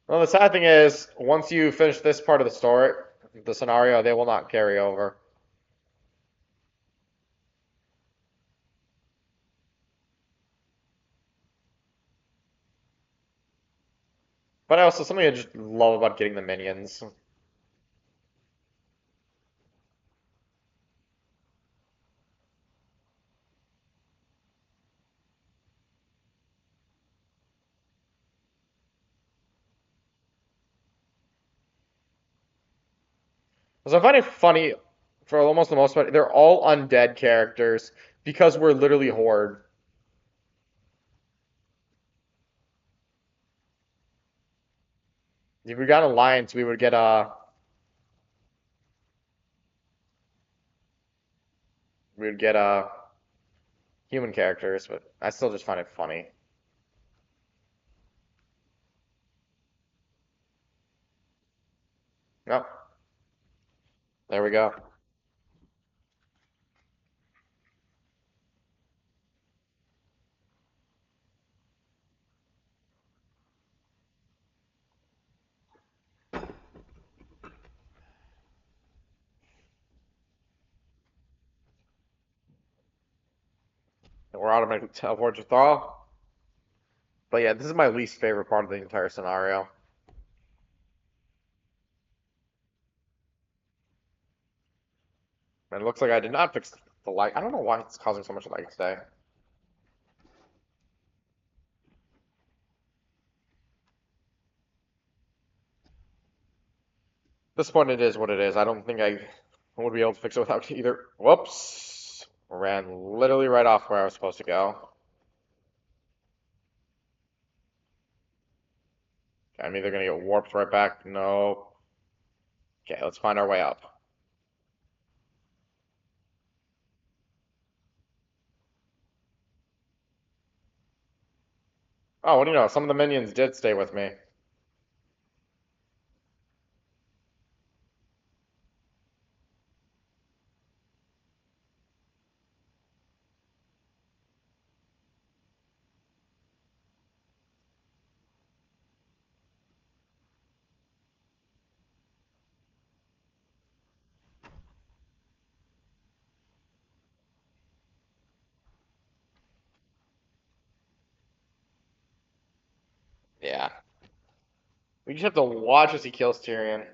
Well, the sad thing is, once you finish this part of the story, the scenario, they will not carry over. But also, something I just love about getting the minions. So I find it funny, for almost the most part, they're all undead characters because we're literally Horde. If we got Alliance, we would get human characters, but I still just find it funny. Yep, there we go. We're automatically teleport to Thaw. But yeah, this is my least favorite part of the entire scenario. And it looks like I did not fix the light. I don't know why it's causing so much lag today. At this point, it is what it is. I don't think I would be able to fix it without either. Whoops. Ran literally right off where I was supposed to go. I'm either gonna get warped right back. No. Okay, let's find our way up. Oh, what do you know? Some of the minions did stay with me. Yeah. We just have to watch as he kills Tyrion.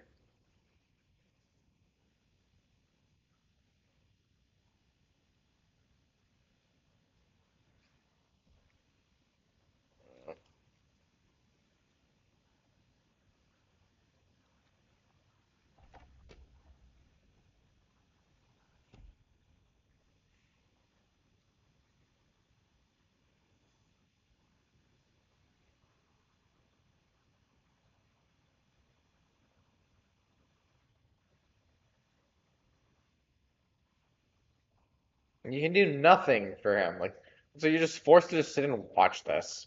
You can do nothing for him. Like, so you're just forced to just sit and watch this.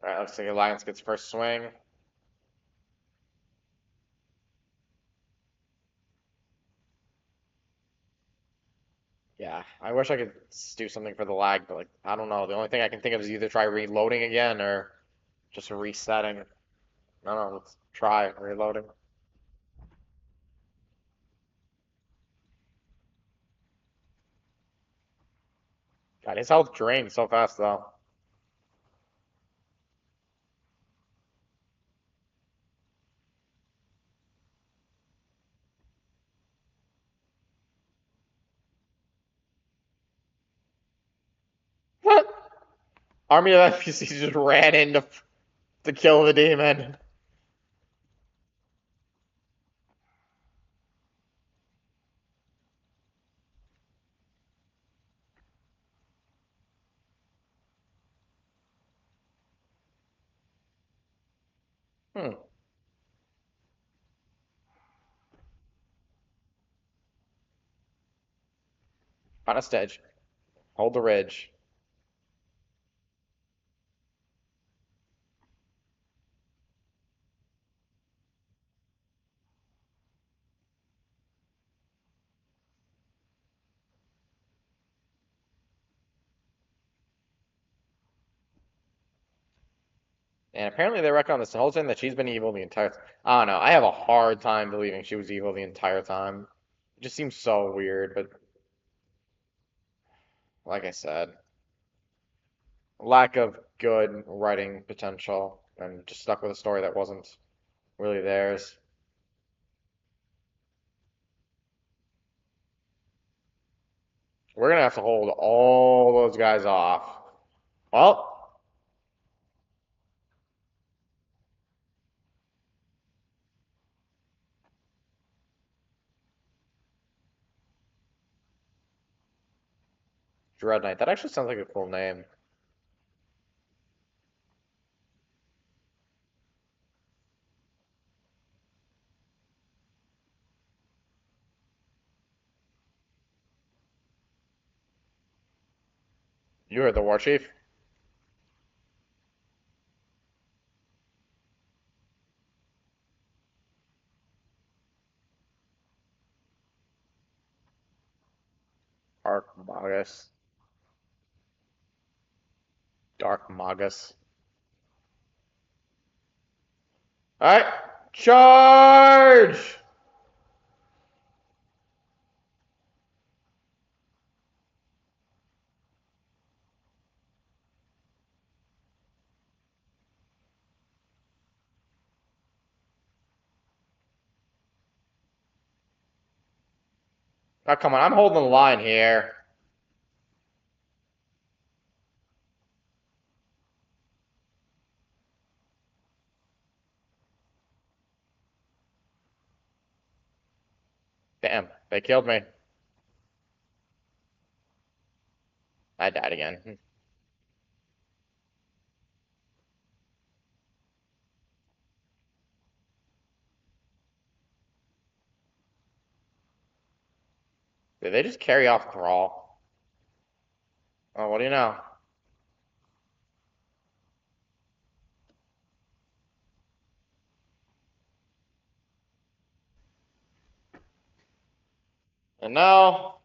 All right, looks like Alliance gets first swing. Yeah, I wish I could do something for the lag, but like, I don't know. The only thing I can think of is either try reloading again or just resetting. I don't know. Let's try reloading. God, his health drained so fast though. What? Army of NPCs just ran in to kill the demon. Hmm. On a stage. Hold the ridge. And apparently they reckon on this whole thing that she's been evil the entire. I don't know. I have a hard time believing she was evil the entire time. It just seems so weird, but like I said, lack of good writing potential and just stuck with a story that wasn't really theirs. We're gonna have to hold all those guys off. Well, Dread Knight. That actually sounds like a cool name. You are the war chief. Dark Magus. Dark Magus. Alright, charge! Oh, come on, I'm holding the line here. Damn, they killed me. I died again. Did they just carry off Thrall? Oh, what do you know? And now,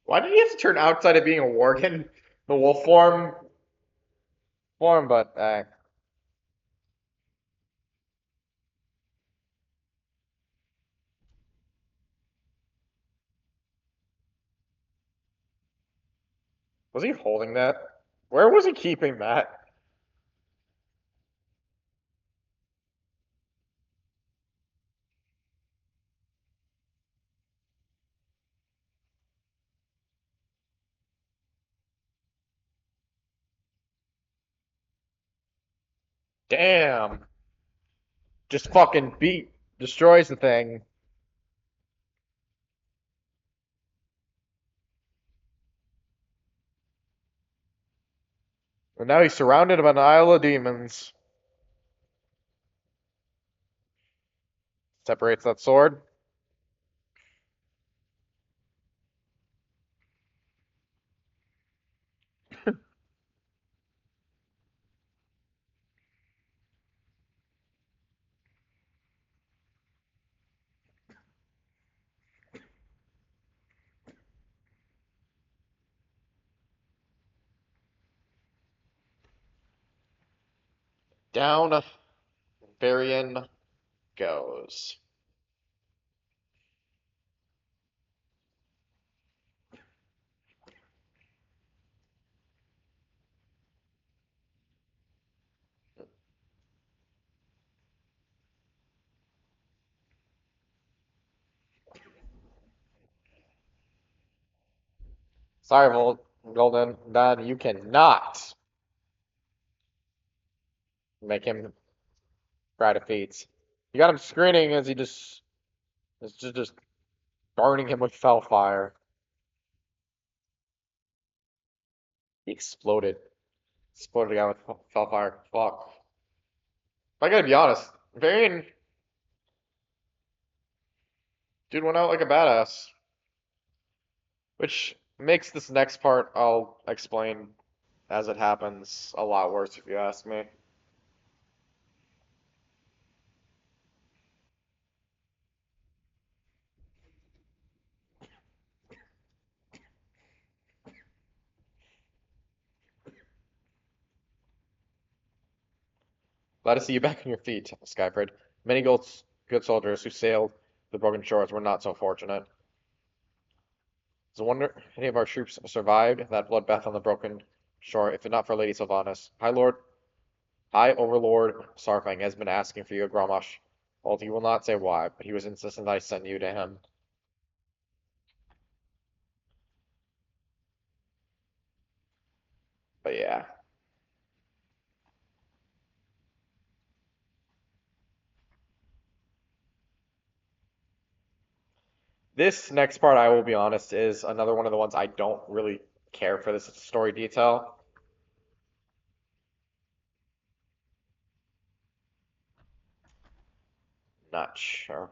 why did he have to turn outside of being a worgen? The wolf form, but was he holding that? Where was he keeping that? Damn. Just fucking destroys the thing. And now he's surrounded by an isle of demons. Separates that sword. Down Varian goes. Sorry, Golden. Dan, you cannot make him try defeats. You got him screening as he just burning him with fellfire. He exploded. Exploded again with fellfire. Fuck. I gotta be honest, Varian dude went out like a badass. Which makes this next part I'll explain as it happens a lot worse if you ask me. Glad to see you back on your feet, Skyfred. Many good soldiers who sailed the broken shores were not so fortunate. It's a wonder any of our troops survived that bloodbath on the broken shore, if not for Lady Sylvanas. High Overlord Sarfang has been asking for you at Grommash. Well, he will not say why, but he was insistent that I send you to him. But yeah. This next part, I will be honest, is another one of the ones I don't really care for this story detail. Not sure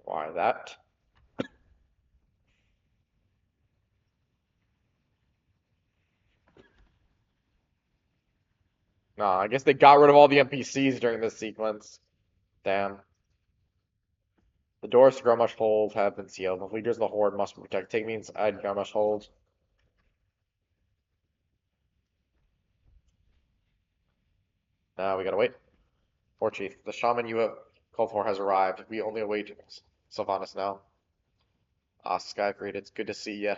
why that. No, I guess they got rid of all the NPCs during this sequence. Damn. The doors to Grummush Hold have been sealed. The leaders of the Horde must protect. Take me inside Grummush Hold. Now we gotta wait. War Chief, the shaman you have called for has arrived. We only await Sylvanas now. Ah, Skyfreed, it's good to see ya.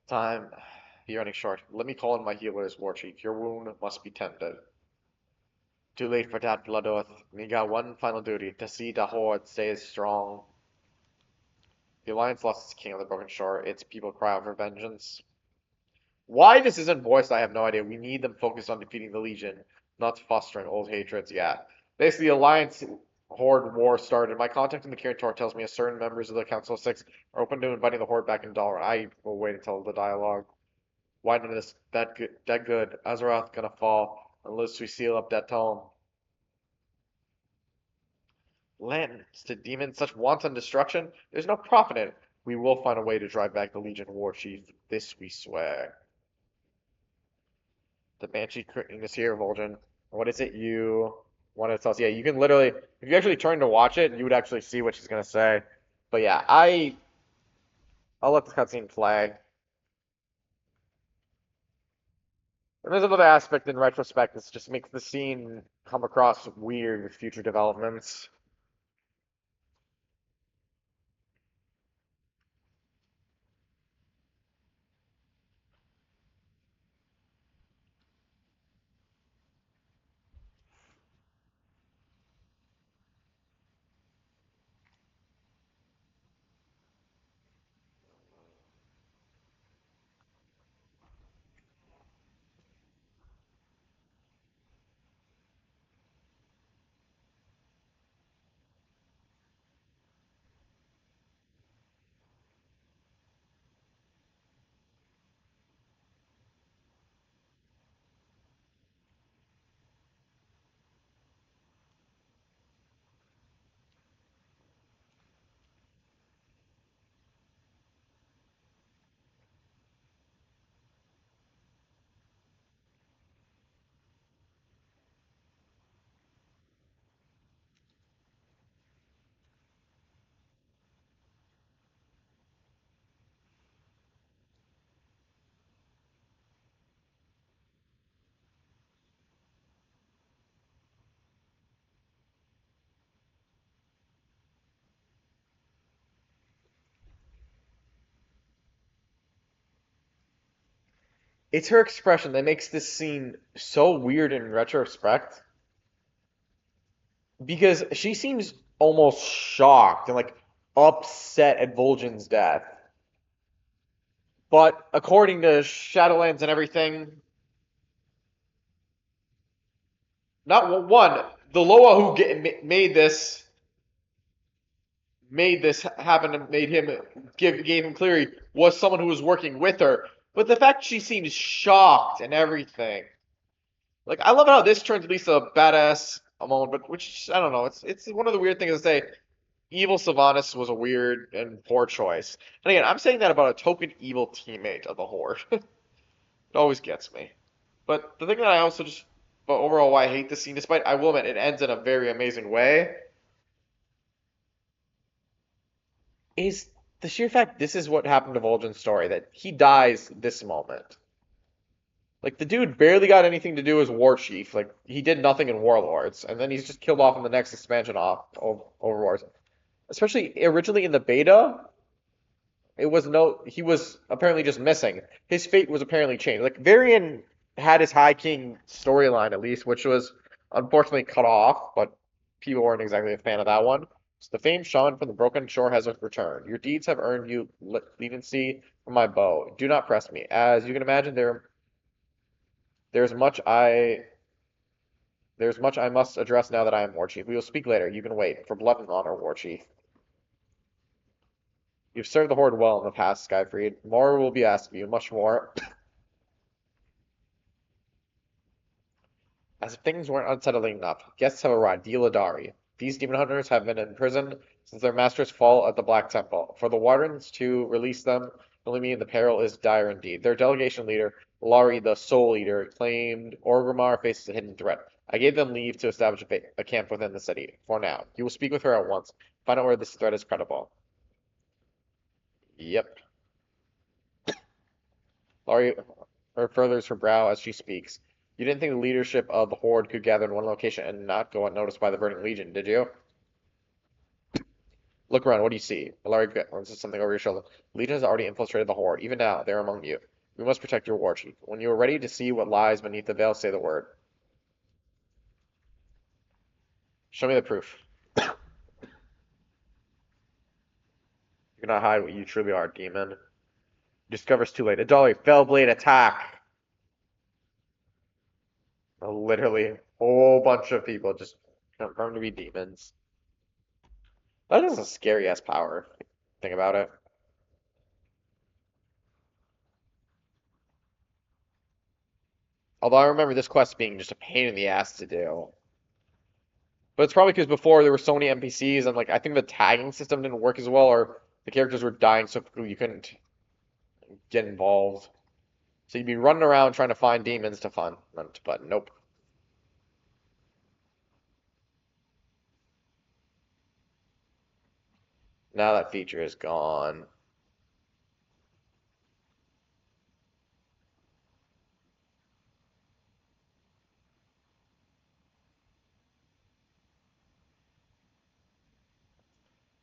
Time be running short. Let me call in my healers, War Chief. Your wound must be tended. Too late for that, Blood Oath. We got one final duty, to see the Horde stay strong. The Alliance lost its king on the Broken Shore. Its people cry out for vengeance. Why this isn't voiced, I have no idea. We need them focused on defeating the Legion, not fostering old hatreds. Yeah. Basically, the Alliance Horde war started. My contact in the Kirin Tor tells me a certain members of the Council of Six are open to inviting the Horde back in Dalra. I will wait until the dialogue. Why did this that good? Azeroth gonna fall unless we seal up that tome. Lands to demons, such wanton destruction. There's no profit in it. We will find a way to drive back the Legion War Chief. This we swear. The Banshee Queen is here, Vol'jin. What is it you wanted to tell us? Yeah, you can literally, if you actually turn to watch it, you would actually see what she's gonna say. But yeah, I'll let the cutscene play. And there's another aspect in retrospect that just makes the scene come across weird with future developments. It's her expression that makes this scene so weird in retrospect because she seems almost shocked and like upset at Vol'jin's death. But according to Shadowlands and everything, not one, the Loa who made this happen and made him gave him Cleary was someone who was working with her. But the fact she seems shocked and everything, like I love how this turns at least a badass moment, but which I don't know. It's one of the weird things to say. Evil Sylvanas was a weird and poor choice. And again, I'm saying that about a token evil teammate of the Horde. It always gets me. But the thing that I also just, but overall why I hate this scene, despite I will admit it ends in a very amazing way, is the sheer fact this is what happened to Vol'jin's story, that he dies this moment. Like the dude barely got anything to do as war chief. Like he did nothing in Warlords, and then he's just killed off in the next expansion off over Wars. Especially originally in the beta, it was no he was apparently just missing. His fate was apparently changed. Like Varian had his High King storyline at least, which was unfortunately cut off, but people weren't exactly a fan of that one. So the famed shaman from the Broken Shore has returned. Your deeds have earned you leniency from my bow. Do not press me. As you can imagine, there's much I there's much I must address now that I am War Chief. We will speak later. You can wait. For blood and honor, War Chief. You've served the Horde well in the past, Skyfried. More will be asked of you, much more. As if things weren't unsettling enough, guests have arrived, the Illidari. These demon hunters have been imprisoned since their master's fall at the Black Temple. For the Wardens to release them only mean the peril is dire indeed. Their delegation leader, Lari the Soul Eater, claimed Orgrimmar faces a hidden threat. I gave them leave to establish a camp within the city. For now, you will speak with her at once. Find out where this threat is credible. Yep. Lari furthers her brow as she speaks. You didn't think the leadership of the Horde could gather in one location and not go unnoticed by the Burning Legion, did you? Look around, what do you see? Lari glances something over your shoulder. The Legion has already infiltrated the Horde. Even now, they're among you. We must protect your war chief. When you are ready to see what lies beneath the veil, say the word. Show me the proof. You cannot hide what you truly are, demon. Discovers too late. Adali, Fellblade, attack! Literally, a whole bunch of people just confirmed to be demons. That is a scary ass power. Think about it. Although I remember this quest being just a pain in the ass to do. But it's probably because before there were so many NPCs and like I think the tagging system didn't work as well, or the characters were dying so quickly you couldn't get involved. So you'd be running around trying to find demons to fun, but nope. Now that feature is gone.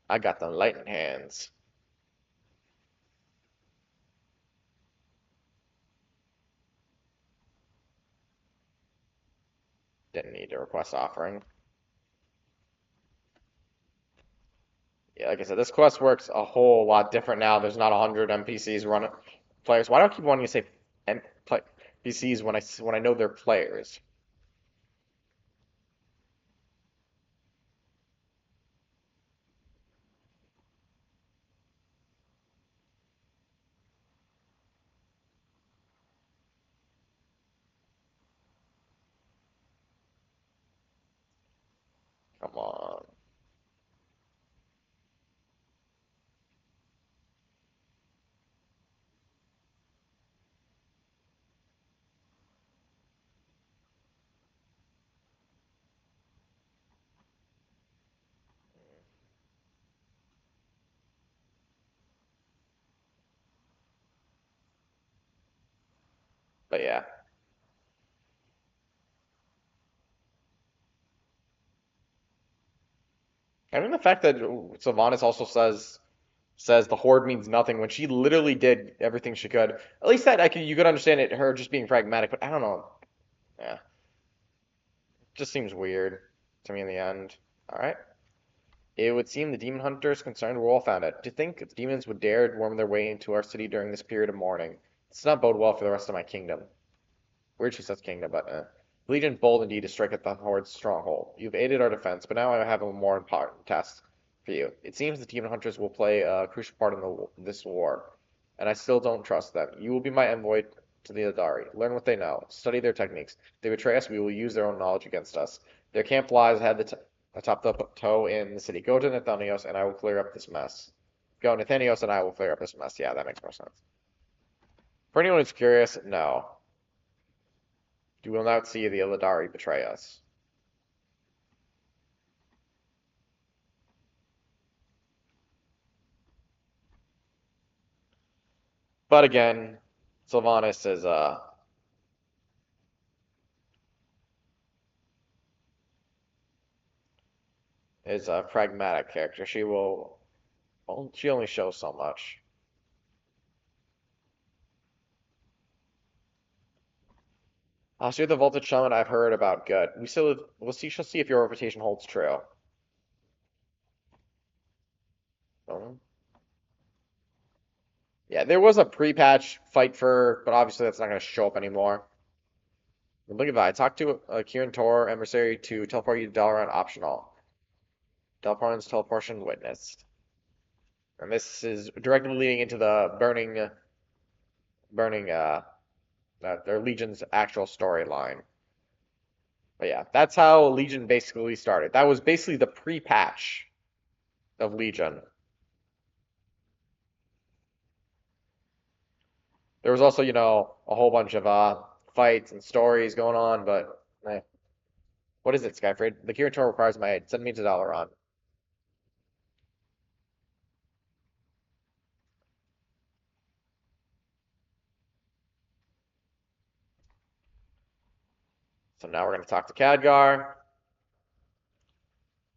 I got the lightning hands. Didn't need to request offering. Yeah, like I said, this quest works a whole lot different now. There's not 100 NPCs running players. Why do I keep wanting to say NPCs when I know they're players? Come on. But yeah. I mean the fact that Sylvanas also says the horde means nothing when she literally did everything she could. At least that you could understand it her just being pragmatic, but I don't know. Yeah. Just seems weird to me in the end. Alright. It would seem the demon hunters concerned were all found out. To think the demons would dare worm their way into our city during this period of mourning. It does not bode well for the rest of my kingdom. Weird she says kingdom, but Legion bold indeed to strike at the Horde's stronghold. You've aided our defense, but now I have a more important task for you. It seems the demon hunters will play a crucial part in this war, and I still don't trust them. You will be my envoy to the Adari. Learn what they know. Study their techniques. If they betray us, we will use their own knowledge against us. Their camp lies atop the toe in the city. Go to Nathanios, and I will clear up this mess. Go, Nathanios, and I will clear up this mess. Yeah, that makes more sense. For anyone who's curious, no. You will not see the Illidari betray us. But again, Sylvanas is a pragmatic character. She only shows so much. So you're the Voltage Shaman I've heard about. Good. Shall see if your reputation holds true. Um, yeah, there was a pre-patch fight but obviously that's not going to show up anymore. Look at that. I talked to Kieran Tor, emissary, to teleport you to Dalaran optional. Dalaran's teleportation witnessed. And this is directly leading into the burning their Legion's actual storyline. But yeah, that's how Legion basically started. That was basically the pre-patch of Legion. There was also, a whole bunch of fights and stories going on, but what is it, Skyfred? The Kirito requires my aid. Send me to Dalaran. So now we're going to talk to Khadgar.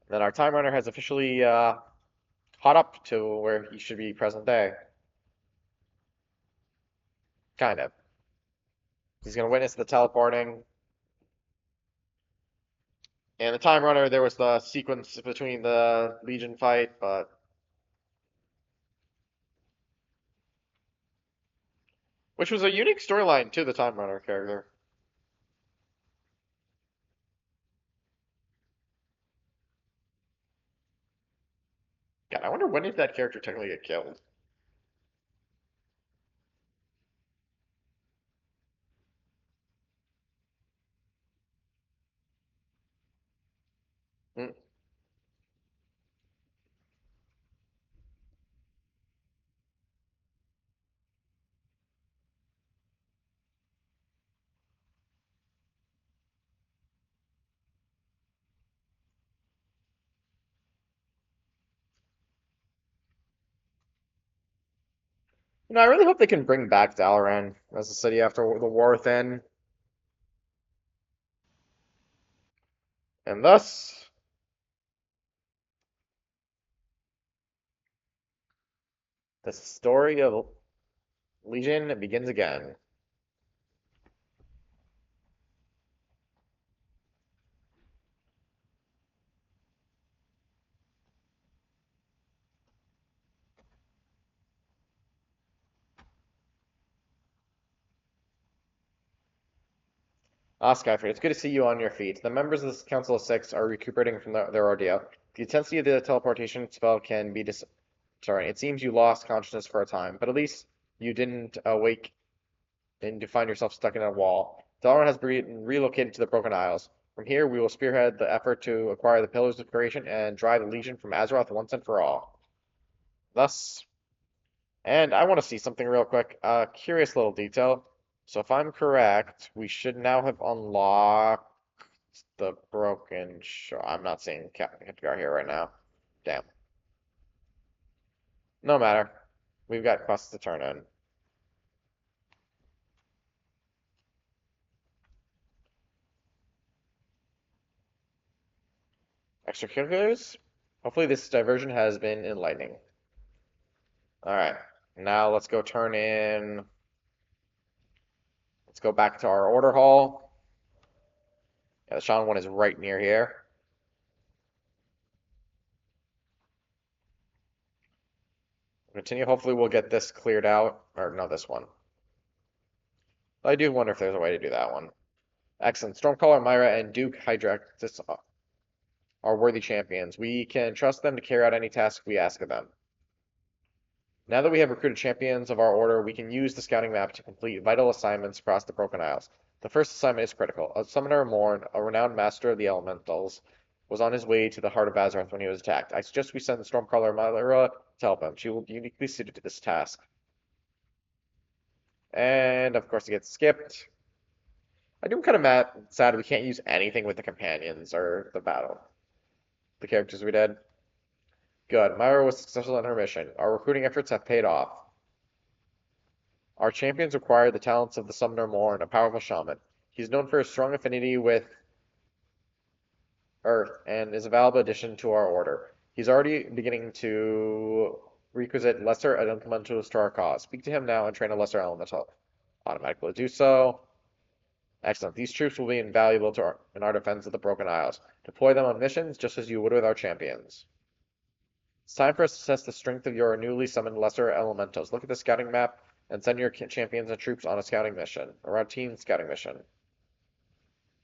Then our Time Runner has officially caught up to where he should be present day. Kind of. He's going to witness the teleporting. And the Time Runner, there was the sequence between the Legion fight, but which was a unique storyline to the Time Runner character. God, I wonder when did that character technically get killed? Hmm. I really hope they can bring back Dalaran as a city after the war within. And thus, the story of Legion begins again. Ah, Skyford, it's good to see you on your feet. The members of the Council of Six are recuperating from their ordeal. The intensity of the teleportation spell can be sorry, it seems you lost consciousness for a time, but at least you didn't awake and to find yourself stuck in a wall. Dalaran has been relocated to the Broken Isles. From here, we will spearhead the effort to acquire the Pillars of Creation and drive the Legion from Azeroth once and for all. Thus, and I want to see something real quick. Curious little detail. So if I'm correct, we should now have unlocked the broken shore. I'm not seeing Khadgar here right now. Damn. No matter. We've got quests to turn in. Extracurriculars? Hopefully this diversion has been enlightening. Alright. Now let's go turn in. Let's go back to our order hall. Yeah, the shaman one is right near here. Continue. Hopefully we'll get this cleared out. Or no, this one. I do wonder if there's a way to do that one. Excellent. Stormcaller, Myra, and Duke Hydractus are worthy champions. We can trust them to carry out any task we ask of them. Now that we have recruited champions of our order, we can use the scouting map to complete vital assignments across the Broken Isles. The first assignment is critical. A summoner, Morn, a renowned master of the elementals, was on his way to the heart of Azeroth when he was attacked. I suggest we send the Stormcaller Myra to help him. She will be uniquely suited to this task. And, of course, it gets skipped. I do kind of sad we can't use anything with the companions or the battle. The characters we did. Good. Myra was successful in her mission. Our recruiting efforts have paid off. Our champions require the talents of the Summoner Morn, a powerful shaman. He's known for his strong affinity with Earth and is a valuable addition to our order. He's already beginning to requisite lesser elementals to our cause. Speak to him now and train a lesser elemental. Automatically do so. Excellent. These troops will be invaluable in our defense of the Broken Isles. Deploy them on missions just as you would with our champions. It's time for us to assess the strength of your newly summoned lesser elementals. Look at the scouting map and send your champions and troops on a scouting mission, a routine scouting mission.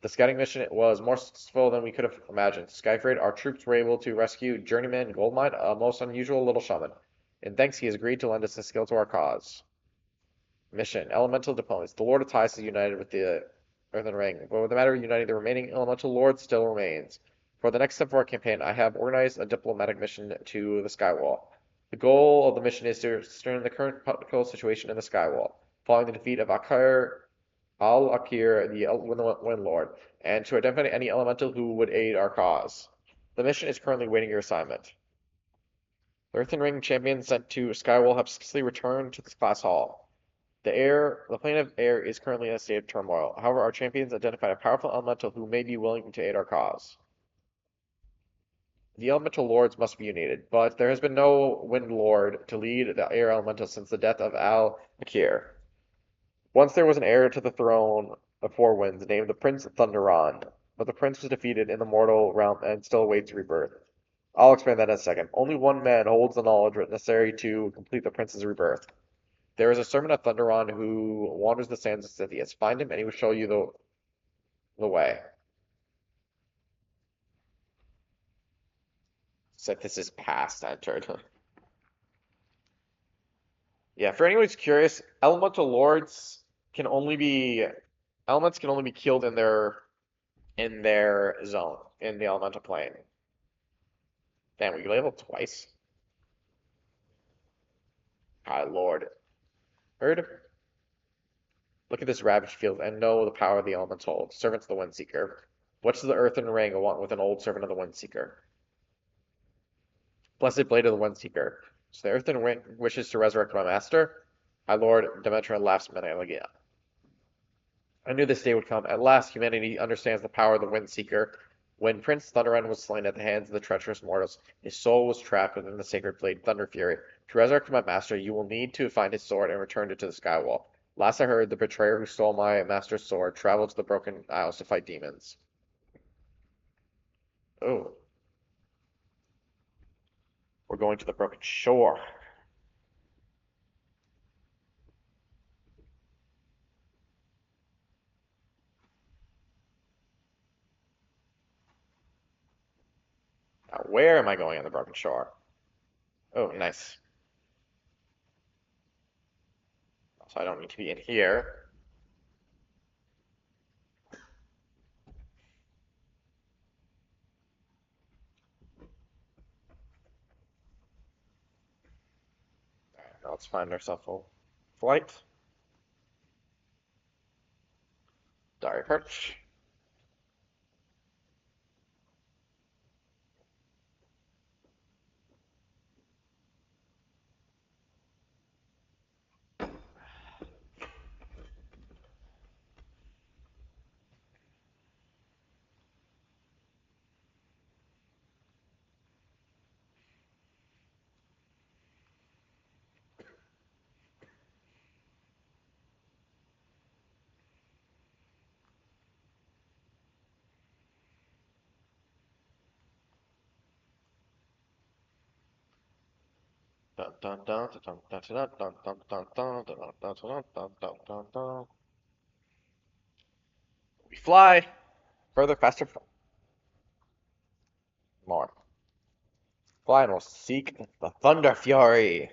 The scouting mission was more successful than we could have imagined. Skyfraid, our troops were able to rescue Journeyman Goldmine, a most unusual little shaman. In thanks, he has agreed to lend us his skill to our cause. Mission: Elemental Diplomacy. The Lord of Ties is united with the Earthen Ring, but with the matter of uniting the remaining elemental lords still remains. For the next step of our campaign, I have organized a diplomatic mission to the Skywall. The goal of the mission is to stern the current political situation in the Skywall, following the defeat of Al-Akir, the Wind Lord, and to identify any elemental who would aid our cause. The mission is currently waiting your assignment. The Earthen Ring champions sent to Skywall have successfully returned to the class hall. The plane of air is currently in a state of turmoil. However, our champions identified a powerful elemental who may be willing to aid our cause. The elemental lords must be united, but there has been no wind lord to lead the air elemental since the death of Al-Akir. Once there was an heir to the throne of Four Winds named the Prince Thunderon, but the prince was defeated in the mortal realm and still awaits rebirth. I'll explain that in a second. Only one man holds the knowledge necessary to complete the prince's rebirth. There is a servant of Thunderon who wanders the sands of Scythias. Find him, and he will show you the way. Scythias is past entered. Yeah, for anyone who's curious, elements can only be killed in their zone in the elemental plane. Damn, we leveled twice. Ah, Lord. Heard? Look at this ravaged field and know the power of the elemental. Servants of the Windseeker. What's the earthen ring want with an old servant of the Windseeker? Blessed blade of the Windseeker. So the earthen ring wishes to resurrect my master? My lord, Demetra laughs Menelagia. I knew this day would come. At last, humanity understands the power of the Windseeker. When Prince Thunderon was slain at the hands of the treacherous mortals, his soul was trapped within the sacred blade, Thunder Fury. To resurrect my master, you will need to find his sword and return it to the Skywall. Last I heard, the betrayer who stole my master's sword traveled to the Broken Isles to fight demons. Oh, we're going to the Broken Shore. Now, where am I going on the Broken Shore? Oh, nice. So I don't need to be in here. Now let's find ourselves a flight. Dire Perch. We fly further, faster, more. Fly and we'll seek the Thunder Fury.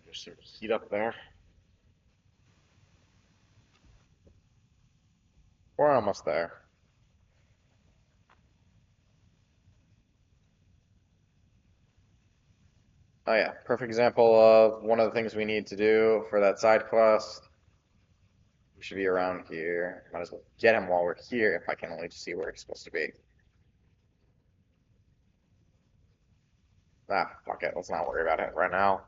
There's some heat up there. We're almost there. Oh yeah, perfect example of one of the things we need to do for that side quest. We should be around here. Might as well get him while we're here if I can only see where it's supposed to be. Ah, fuck it. Let's not worry about it right now.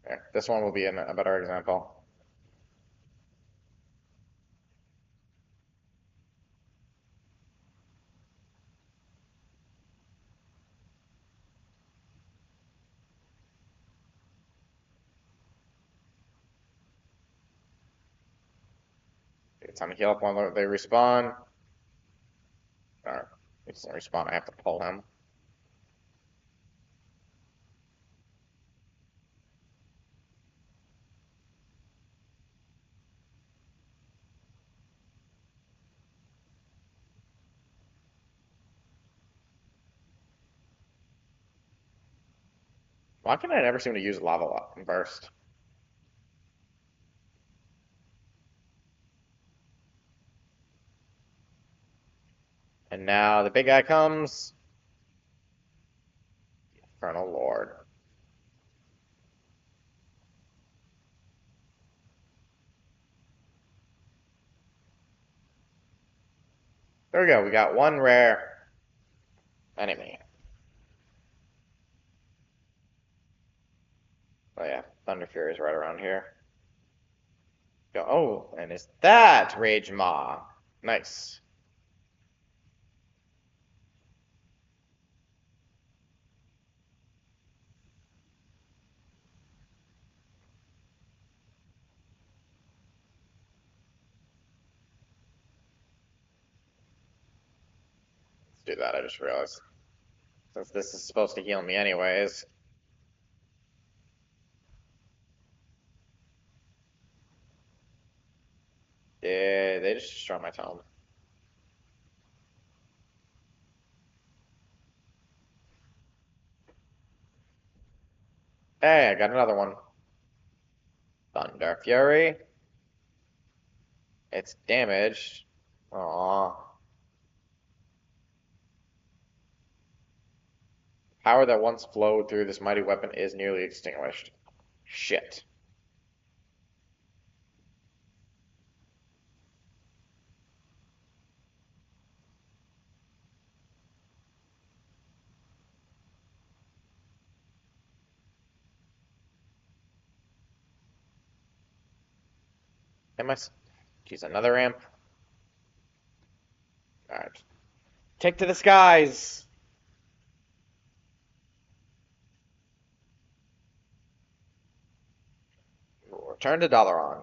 Okay, this one will be a better example. it's time to heal up when they respawn. Or, it doesn't respawn, I have to pull him. Why can I never seem to use lava burst? And now the big guy comes. The Infernal Lord. There we go. We got one rare enemy. Oh yeah, Thunder Fury is right around here. Go. Oh, and is that Rage Maw? Nice. Let's do that. I just realized. Since this is supposed to heal me anyways. Yeah, they just destroy my tome. Hey, I got another one. Thunder Fury. It's damaged. Aww. Power that once flowed through this mighty weapon is nearly extinguished. Shit. Am I? Jeez, another ramp. Alright. Take to the skies! Return to Dalaran.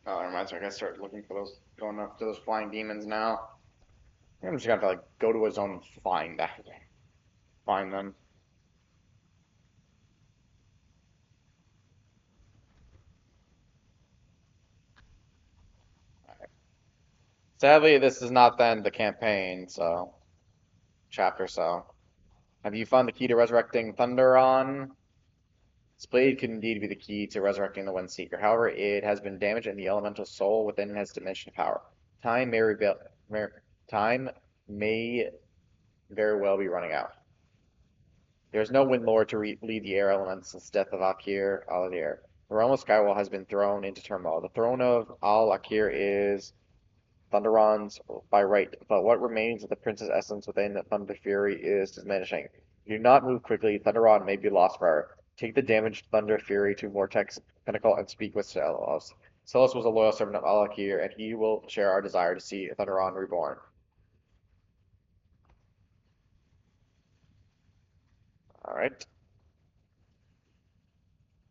Oh, that reminds me, I gotta start looking for those, going after those flying demons now. I'm just gonna have to, like, go to a zone and find that. Find them. Sadly, this is not the end of the campaign, so. Chapter, so. Have you found the key to resurrecting Thunderon? This blade could indeed be the key to resurrecting the Windseeker. However, it has been damaged and the elemental soul within has diminished in power. Time may reveal, time may very well be running out. There is no Wind Lord to lead the air elements since the death of Akir al-Adir. The realm of Skywall has been thrown into turmoil. The throne of Al-Akir is Thunderon's by right, but what remains of the prince's essence within the Thunder Fury is diminishing. If you do not move quickly, Thunderon may be lost forever. Take the damaged Thunder Fury to Vortex Pinnacle and speak with Celos. Celos was a loyal servant of Alakir, and he will share our desire to see Thunderon reborn. Alright.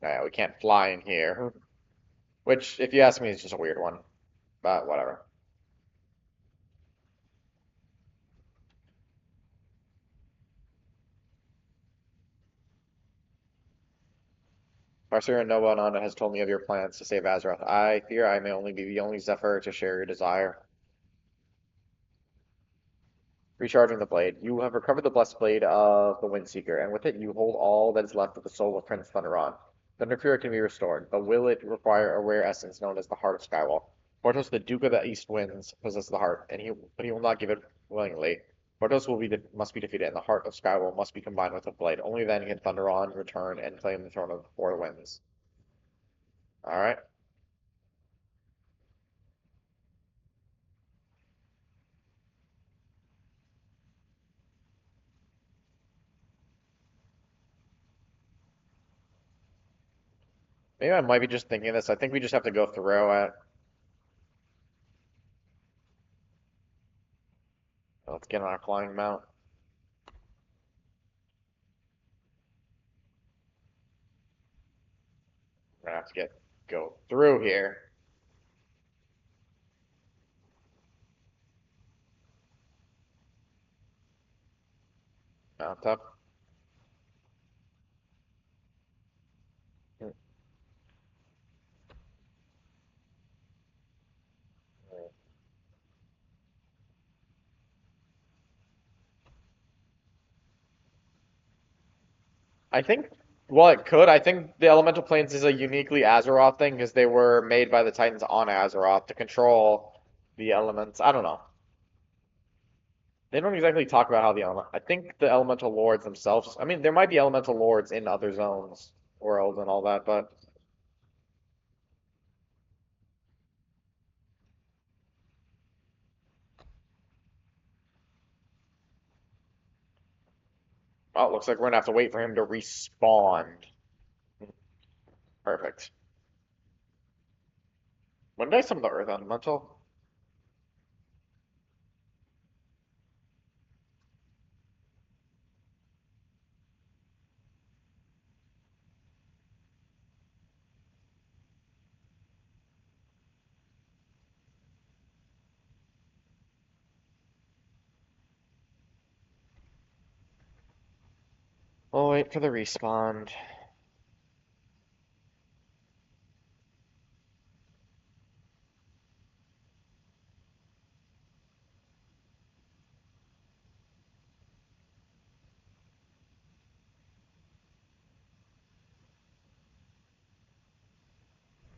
Yeah, we can't fly in here. Which, if you ask me, is just a weird one. But whatever. Farseer and Nova Ananda has told me of your plans to save Azeroth. I fear I may only be the only Zephyr to share your desire. Recharging the blade. You have recovered the blessed blade of the Windseeker, and with it you hold all that is left of the soul of Prince Thunderon. Thunderfury can be restored, but will it require a rare essence known as the Heart of Skywall? Portos, the Duke of the East Winds, possesses the heart, but he will not give it willingly. Portos must be defeated, and the Heart of Skywall must be combined with the blade. Only then can Thunderon return and claim the throne of the Four Winds. Alright. Maybe I might be just thinking this. I think we just have to go through it. Let's get on our flying mount. We're gonna have to go through here. Mount up. I think, well, it could. I think the elemental planes is a uniquely Azeroth thing because they were made by the Titans on Azeroth to control the elements. I don't know. They don't exactly talk about how the element. I think the elemental lords themselves. I mean, there might be elemental lords in other zones, worlds, and all that, but oh, it looks like we're gonna have to wait for him to respawn. Perfect. When did I summon the Earth Elemental? We'll wait for the respawn.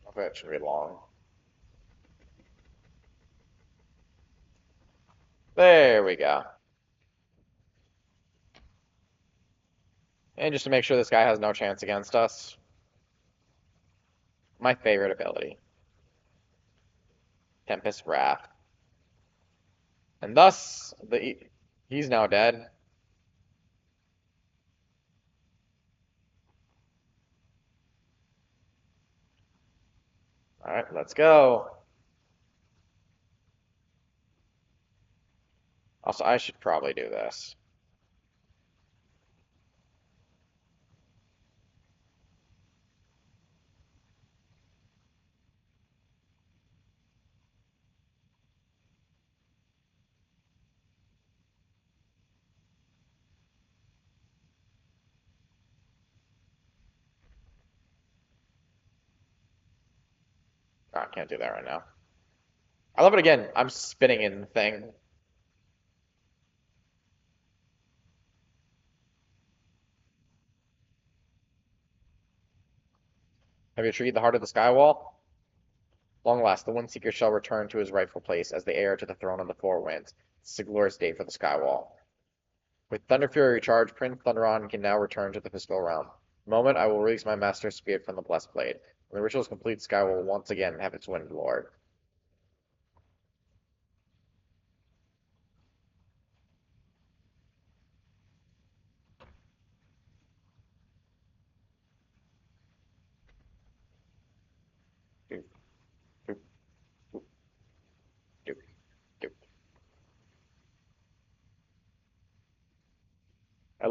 Okay, it should be long. There we go. And just to make sure this guy has no chance against us, my favorite ability, Tempest Wrath. And thus, he's now dead. Alright, let's go. Also, I should probably do this. Oh, I can't do that right now. I love it again. I'm spinning in the thing. Have you retrieved the heart of the Skywall? Long last, the Windseeker shall return to his rightful place as the heir to the throne of the Four Winds. It's a glorious day for the Skywall. With Thunder Fury recharged, Prince Thunderon can now return to the physical realm. The moment I will release my master's spirit from the Blessed Blade. When the ritual is complete, Sky will once again have its Wind Lord.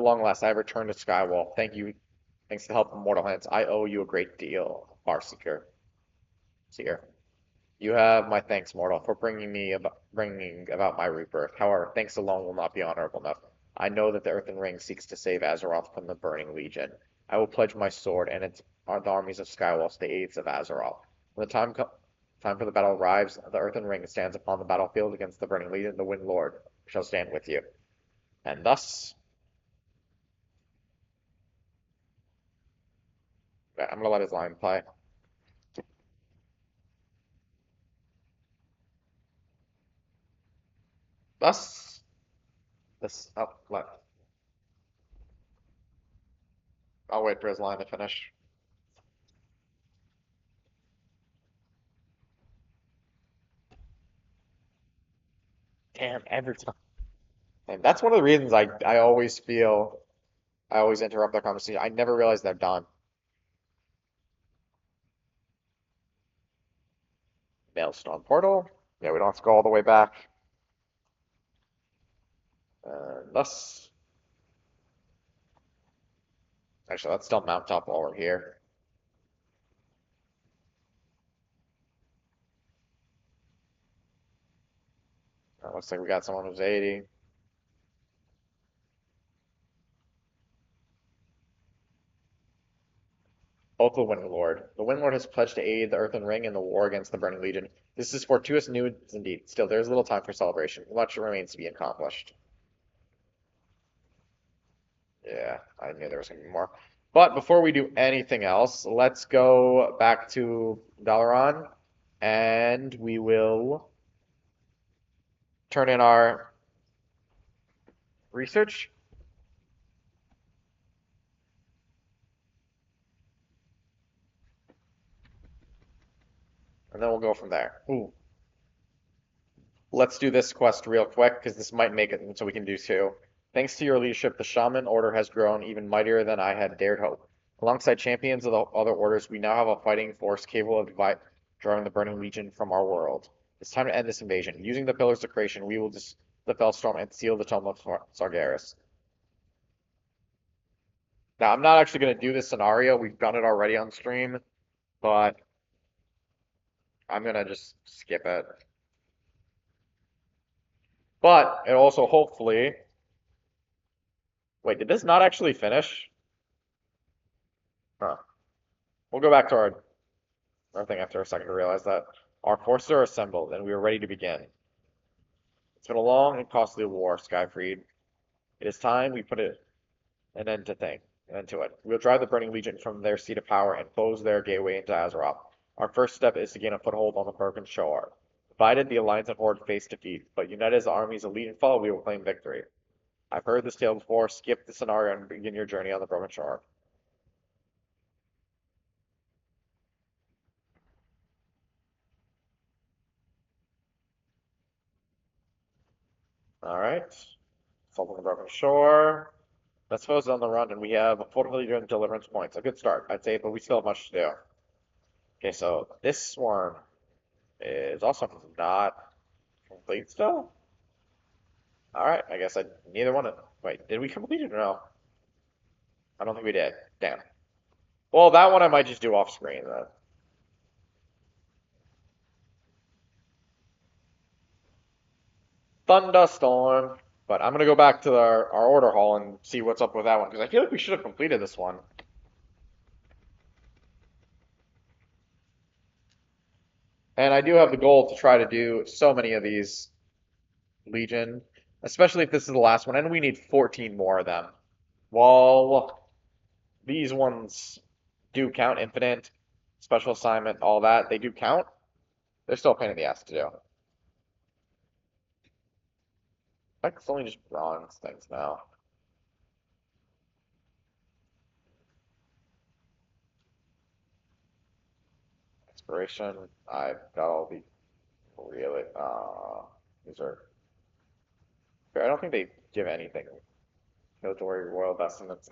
long last, I have returned to Skywall. Thank you. Thanks to the help of mortal hands, I owe you a great deal, Farseeker. Seer. You have my thanks, mortal, for bringing about my rebirth. However, thanks alone will not be honorable enough. I know that the Earthen Ring seeks to save Azeroth from the Burning Legion. I will pledge my sword and the armies of Skywall to the aids of Azeroth. When the time for the battle arrives, the Earthen Ring stands upon the battlefield against the Burning Legion. The Wind Lord shall stand with you. And thus, I'm gonna let his line play. Thus, this. Oh, I'll wait for his line to finish. Damn, every time. And that's one of the reasons I always feel I always interrupt their conversation. I never realize they're done. Maelstrom Portal. Yeah, we don't have to go all the way back. Thus, actually, let's still mount up while we're here. Looks like we got someone who's 80. Oath of the Wind Lord. The Wind Lord has pledged to aid the Earthen Ring in the war against the Burning Legion. This is fortuitous news indeed. Still, there is little time for celebration. Much remains to be accomplished. Yeah, I knew there was going to be more. But before we do anything else, let's go back to Dalaran, and we will turn in our research. And then we'll go from there. Ooh. Let's do this quest real quick, because this might make it so we can do two. Thanks to your leadership, the Shaman Order has grown even mightier than I had dared hope. Alongside champions of the other orders, we now have a fighting force capable of drawing the Burning Legion from our world. It's time to end this invasion. Using the Pillars of Creation, we will the Fellstorm and seal the Tome of Sargeras. Now, I'm not actually going to do this scenario. We've done it already on stream, but I'm going to just skip it. But it also hopefully... Wait, did this not actually finish? Huh. We'll go back to our thing after a second to realize that our forces are assembled and we are ready to begin. It's been a long and costly war, Skyfried. It is time we put an end to it. We'll drive the Burning Legion from their seat of power and close their gateway into Azeroth. Our first step is to gain a foothold on the Broken Shore. Divided, the Alliance and Horde face defeat, but united as armies of lead and fall, we will claim victory. I've heard this tale before. Skip the scenario and begin your journey on the Broken Shore. Alright. Assault on the Broken Shore. Let's suppose on the run, and we have 400 deliverance points. A good start, I'd say, but we still have much to do. Okay, so this one is also not complete still? Alright, I guess neither one of them. Wait, did we complete it or no? I don't think we did. Damn. Well, that one I might just do off screen then. Thunderstorm. But I'm gonna go back to our order hall and see what's up with that one, because I feel like we should have completed this one. And I do have the goal to try to do so many of these Legion, especially if this is the last one, and we need 14 more of them. Well, these ones do count, infinite, special assignment, all that, they do count. They're still a pain in the ass to do. I think it's only just bronze things now. Inspiration, I've got all the really, these are, I don't think they give anything. Military Royal Vestments,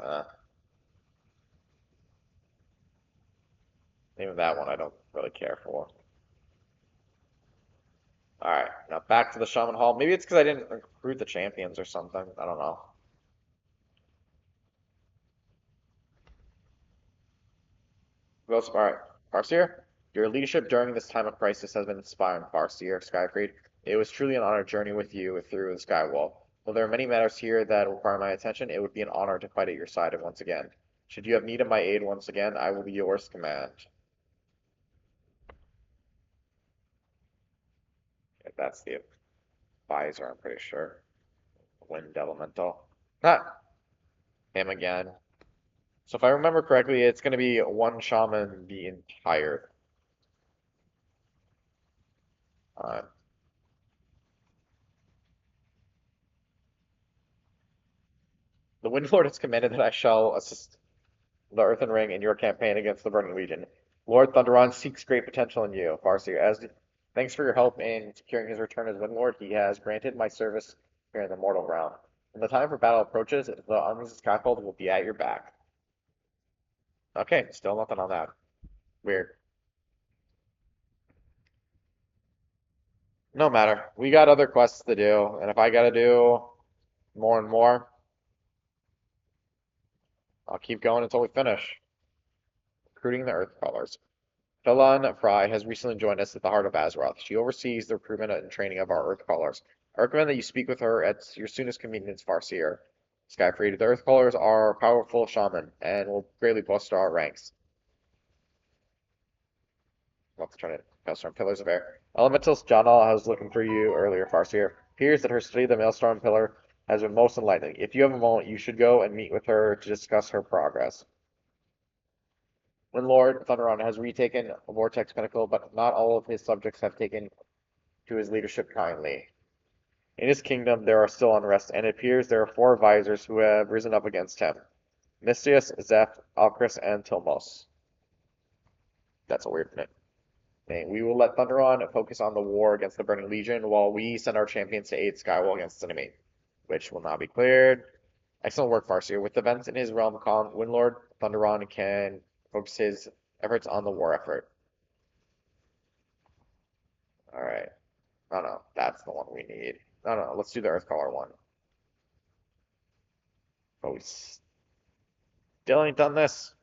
even that one I don't really care for. Alright, now back to the Shaman Hall. Maybe it's because I didn't recruit the champions or something. I don't know. Alright. Farseer, your leadership during this time of crisis has been inspiring, Farseer, Skyfried. It was truly an honor journeying with you through the Skywall. While there are many matters here that require my attention, it would be an honor to fight at your side once again. Should you have need of my aid once again, I will be yours to command. Okay, that's the advisor, I'm pretty sure. Wind Elemental. Ah, him again. So if I remember correctly, it's going to be one shaman the entire time. The Wind Lord has commanded that I shall assist the Earthen Ring in your campaign against the Burning Legion. Lord Thunderon seeks great potential in you, Farseer. Thanks for your help in securing his return as Wind Lord, he has granted my service here in the mortal realm. When the time for battle approaches, the armies of Skyfold will be at your back. Okay, still nothing on that. Weird. No matter. We got other quests to do, and if I gotta do more and more, I'll keep going until we finish. Recruiting the Earthcrawlers. Felon Fry has recently joined us at the heart of Azeroth. She oversees the recruitment and training of our Earthcrawlers. I recommend that you speak with her at your soonest convenience, Farseer. Skyfried, the Earthcrawlers are powerful shaman and will greatly bolster our ranks. Let's try to cast on Pillars of Air. Elemental's Janal was looking for you earlier, Farseer. Appears that her study of the Maelstrom Pillar has been most enlightening. If you have a moment, you should go and meet with her to discuss her progress. When Lord Thunderon has retaken a Vortex Pinnacle, but not all of his subjects have taken to his leadership kindly. In his kingdom there are still unrest, and it appears there are 4 advisors who have risen up against him. Mystius, Zeph, Alcris, and Tilmos. That's a weird name. We will let Thunderon focus on the war against the Burning Legion, while we send our champions to aid Skywall against the enemy, which will not be cleared. Excellent work, Farseer. With events in his realm calm, Windlord Thunderon can focus his efforts on the war effort. Alright. Oh no, that's the one we need. No, let's do the Earthcaller one. But we still ain't done this.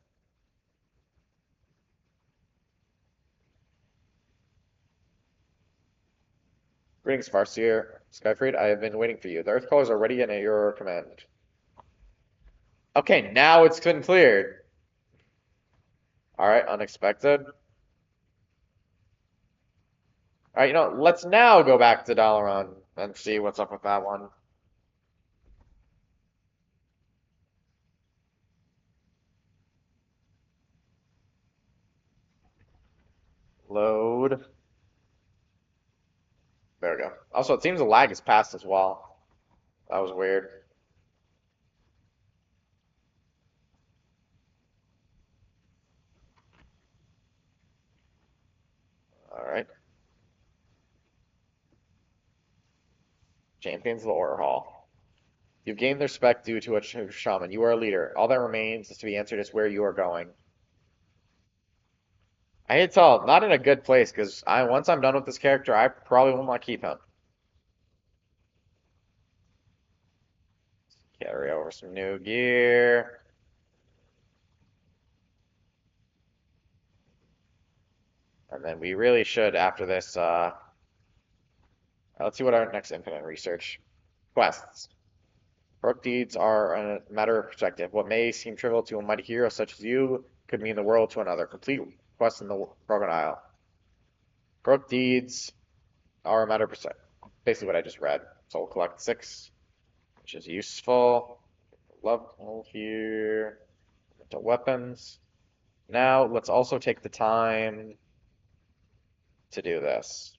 Greetings, Farseer. Skyfried, I have been waiting for you. The Earthcallers are ready and at your command. Okay, now it's been cleared. Alright, unexpected. Alright, let's now go back to Dalaran and see what's up with that one. Load. There we go. Also, it seems the lag is passed as well. That was weird. Alright. Champions of the Order Hall. You've gained their respect due to a shaman. You are a leader. All that remains is to be answered is where you are going. I hate to tell, not in a good place, because once I'm done with this character, I probably won't want to keep him. Carry over some new gear. And then we really should, after this, let's see what our next infinite research. Quests. Heroic deeds are a matter of perspective. What may seem trivial to a mighty hero such as you could mean the world to another. Complete quests in the Broken Isle. Heroic deeds are a matter of perspective. Basically what I just read. So we'll collect 6, which is useful. Level here. To weapons. Now let's also take the time to do this.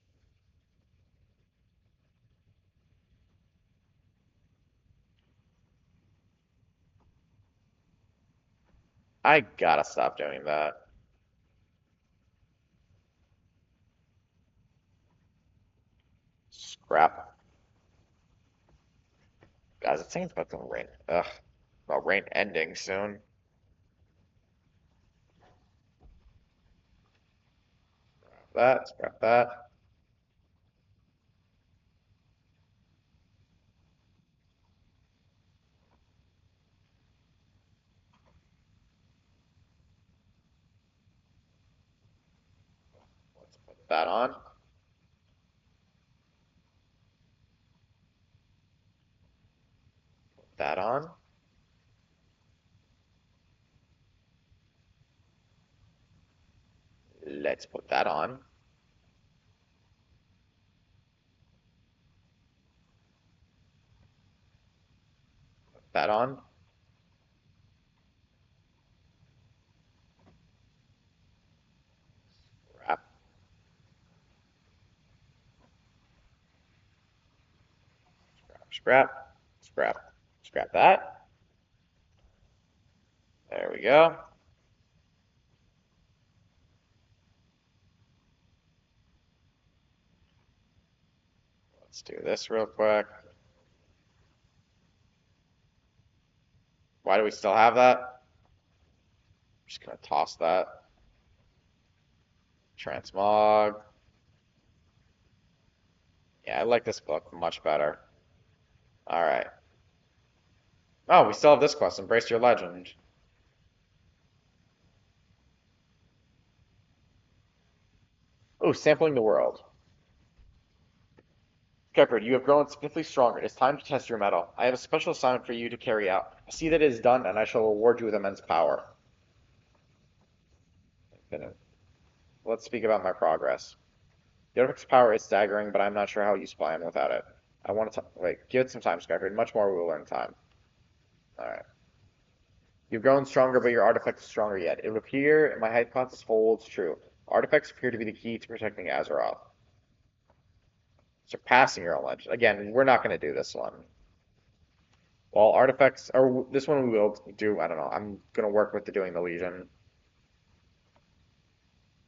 I gotta stop doing that. Scrap. Guys, it seems about the rain. Ugh. Well, rain ending soon. Scrap that. that on. Put that on. Let's put that on. Put that on. Scrap. Scrap. Scrap. Scrap that. There we go. Let's do this real quick. Why do we still have that? I'm just gonna toss that. Transmog. Yeah, I like this book much better. Alright. Oh, we still have this quest. Embrace your legend. Oh, sampling the world. Shepard, you have grown significantly stronger. It is time to test your mettle. I have a special assignment for you to carry out. See that it is done, and I shall reward you with immense power. Let's speak about my progress. The artifact's power is staggering, but I'm not sure how useful I am without it. I want to wait. Give it some time, Skyford. Much more we will learn in time. All right. You've grown stronger, but your artifact is stronger yet. It would appear my hypothesis holds true. Artifacts appear to be the key to protecting Azeroth. Surpassing your own legend. Again, we're not going to do this one. While artifacts, or this one we will do, I don't know. I'm going to work with doing the Legion.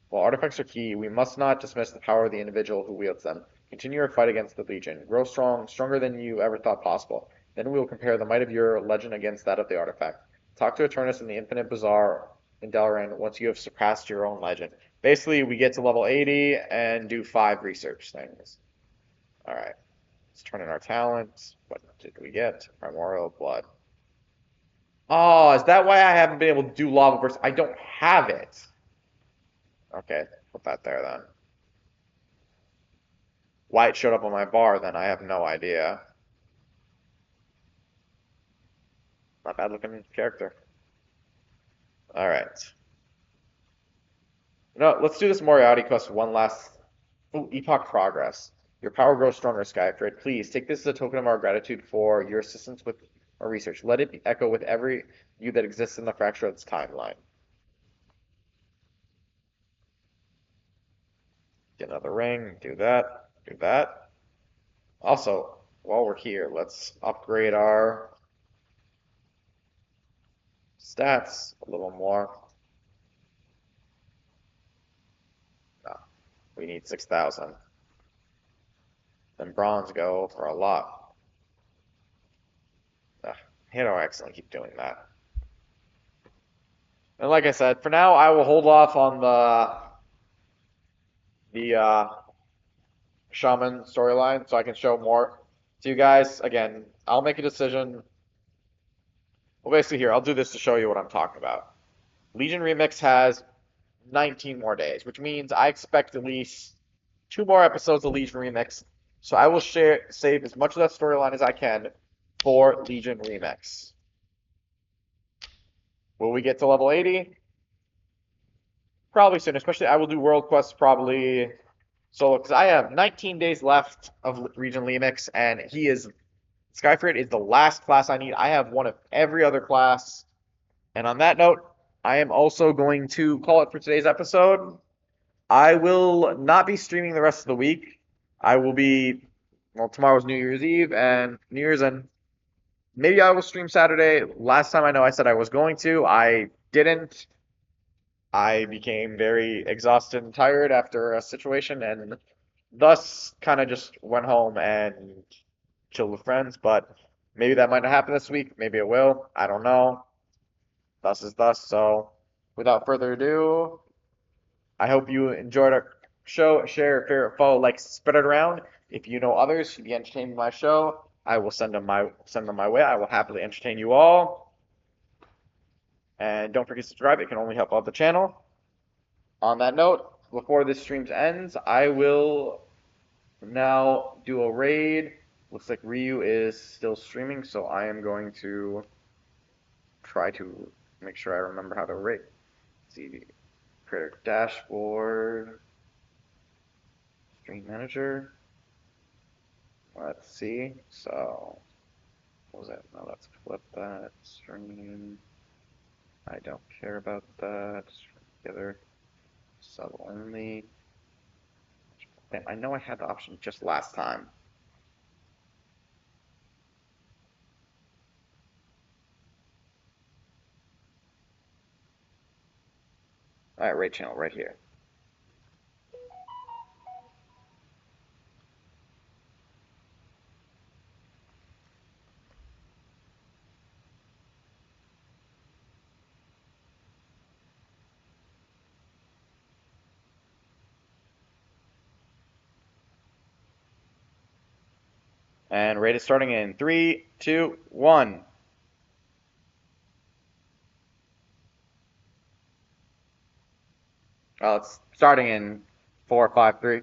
While artifacts are key, we must not dismiss the power of the individual who wields them. Continue your fight against the Legion. Grow strong, stronger than you ever thought possible. Then we will compare the might of your legend against that of the artifact. Talk to Eternus in the Infinite Bazaar in Dalaran once you have surpassed your own legend. Basically, we get to level 80 and do 5 research things. Alright. Let's turn in our talents. What did we get? Primordial Blood. Oh, is that why I haven't been able to do Lava Burst? I don't have it. Okay, put that there then. Why it showed up on my bar then, I have no idea. Not bad looking character. Alright. No, let's do this Moriarty quest one last. Ooh, Epoch Progress. Your power grows stronger, Skyfred. Please take this as a token of our gratitude for your assistance with our research. Let it echo with every you that exists in the fracture of this timeline. Get another ring, do that, do that. Also, while we're here, let's upgrade our stats a little more. No, we need 6,000. Then bronze go for a lot. Ugh, how do I accidentally keep doing that? And like I said, for now I will hold off on the shaman storyline so I can show more to you guys. Again, I'll make a decision. Well, basically here, I'll do this to show you what I'm talking about. Legion Remix has 19 more days, which means I expect at least 2 more episodes of Legion Remix. So I will save as much of that storyline as I can for Legion Remix. Will we get to level 80? Probably soon, especially I will do World Quests probably solo, because I have 19 days left of Legion Remix, and Skyfred is the last class I need. I have one of every other class. And on that note, I am also going to call it for today's episode. I will not be streaming the rest of the week. I will be, well, tomorrow's New Year's Eve and New Year's, and maybe I will stream Saturday. Last time I know I said I was going to. I didn't. I became very exhausted and tired after a situation, and thus kind of just went home and chilled with friends. But maybe that might not happen this week. Maybe it will. I don't know. Thus is thus. So, without further ado, I hope you enjoyed our show. Share, favorite, follow, like, spread it around. If you know others who'd be entertained by my show, I will send them my way. I will happily entertain you all. And don't forget to subscribe. It can only help out the channel. On that note, before this stream ends, I will now do a raid. Looks like Ryu is still streaming, so I am going to try to make sure I remember how to raid. Let's see, creator dashboard, stream manager. Let's see. So, what was that? No, let's flip that. Stream. I don't care about that. Together. Sub only. Damn, I know I had the option just last time. Alright, raid channel right here. And raid is starting in 3, 2, 1. Oh, it's starting in 4, 5, 3.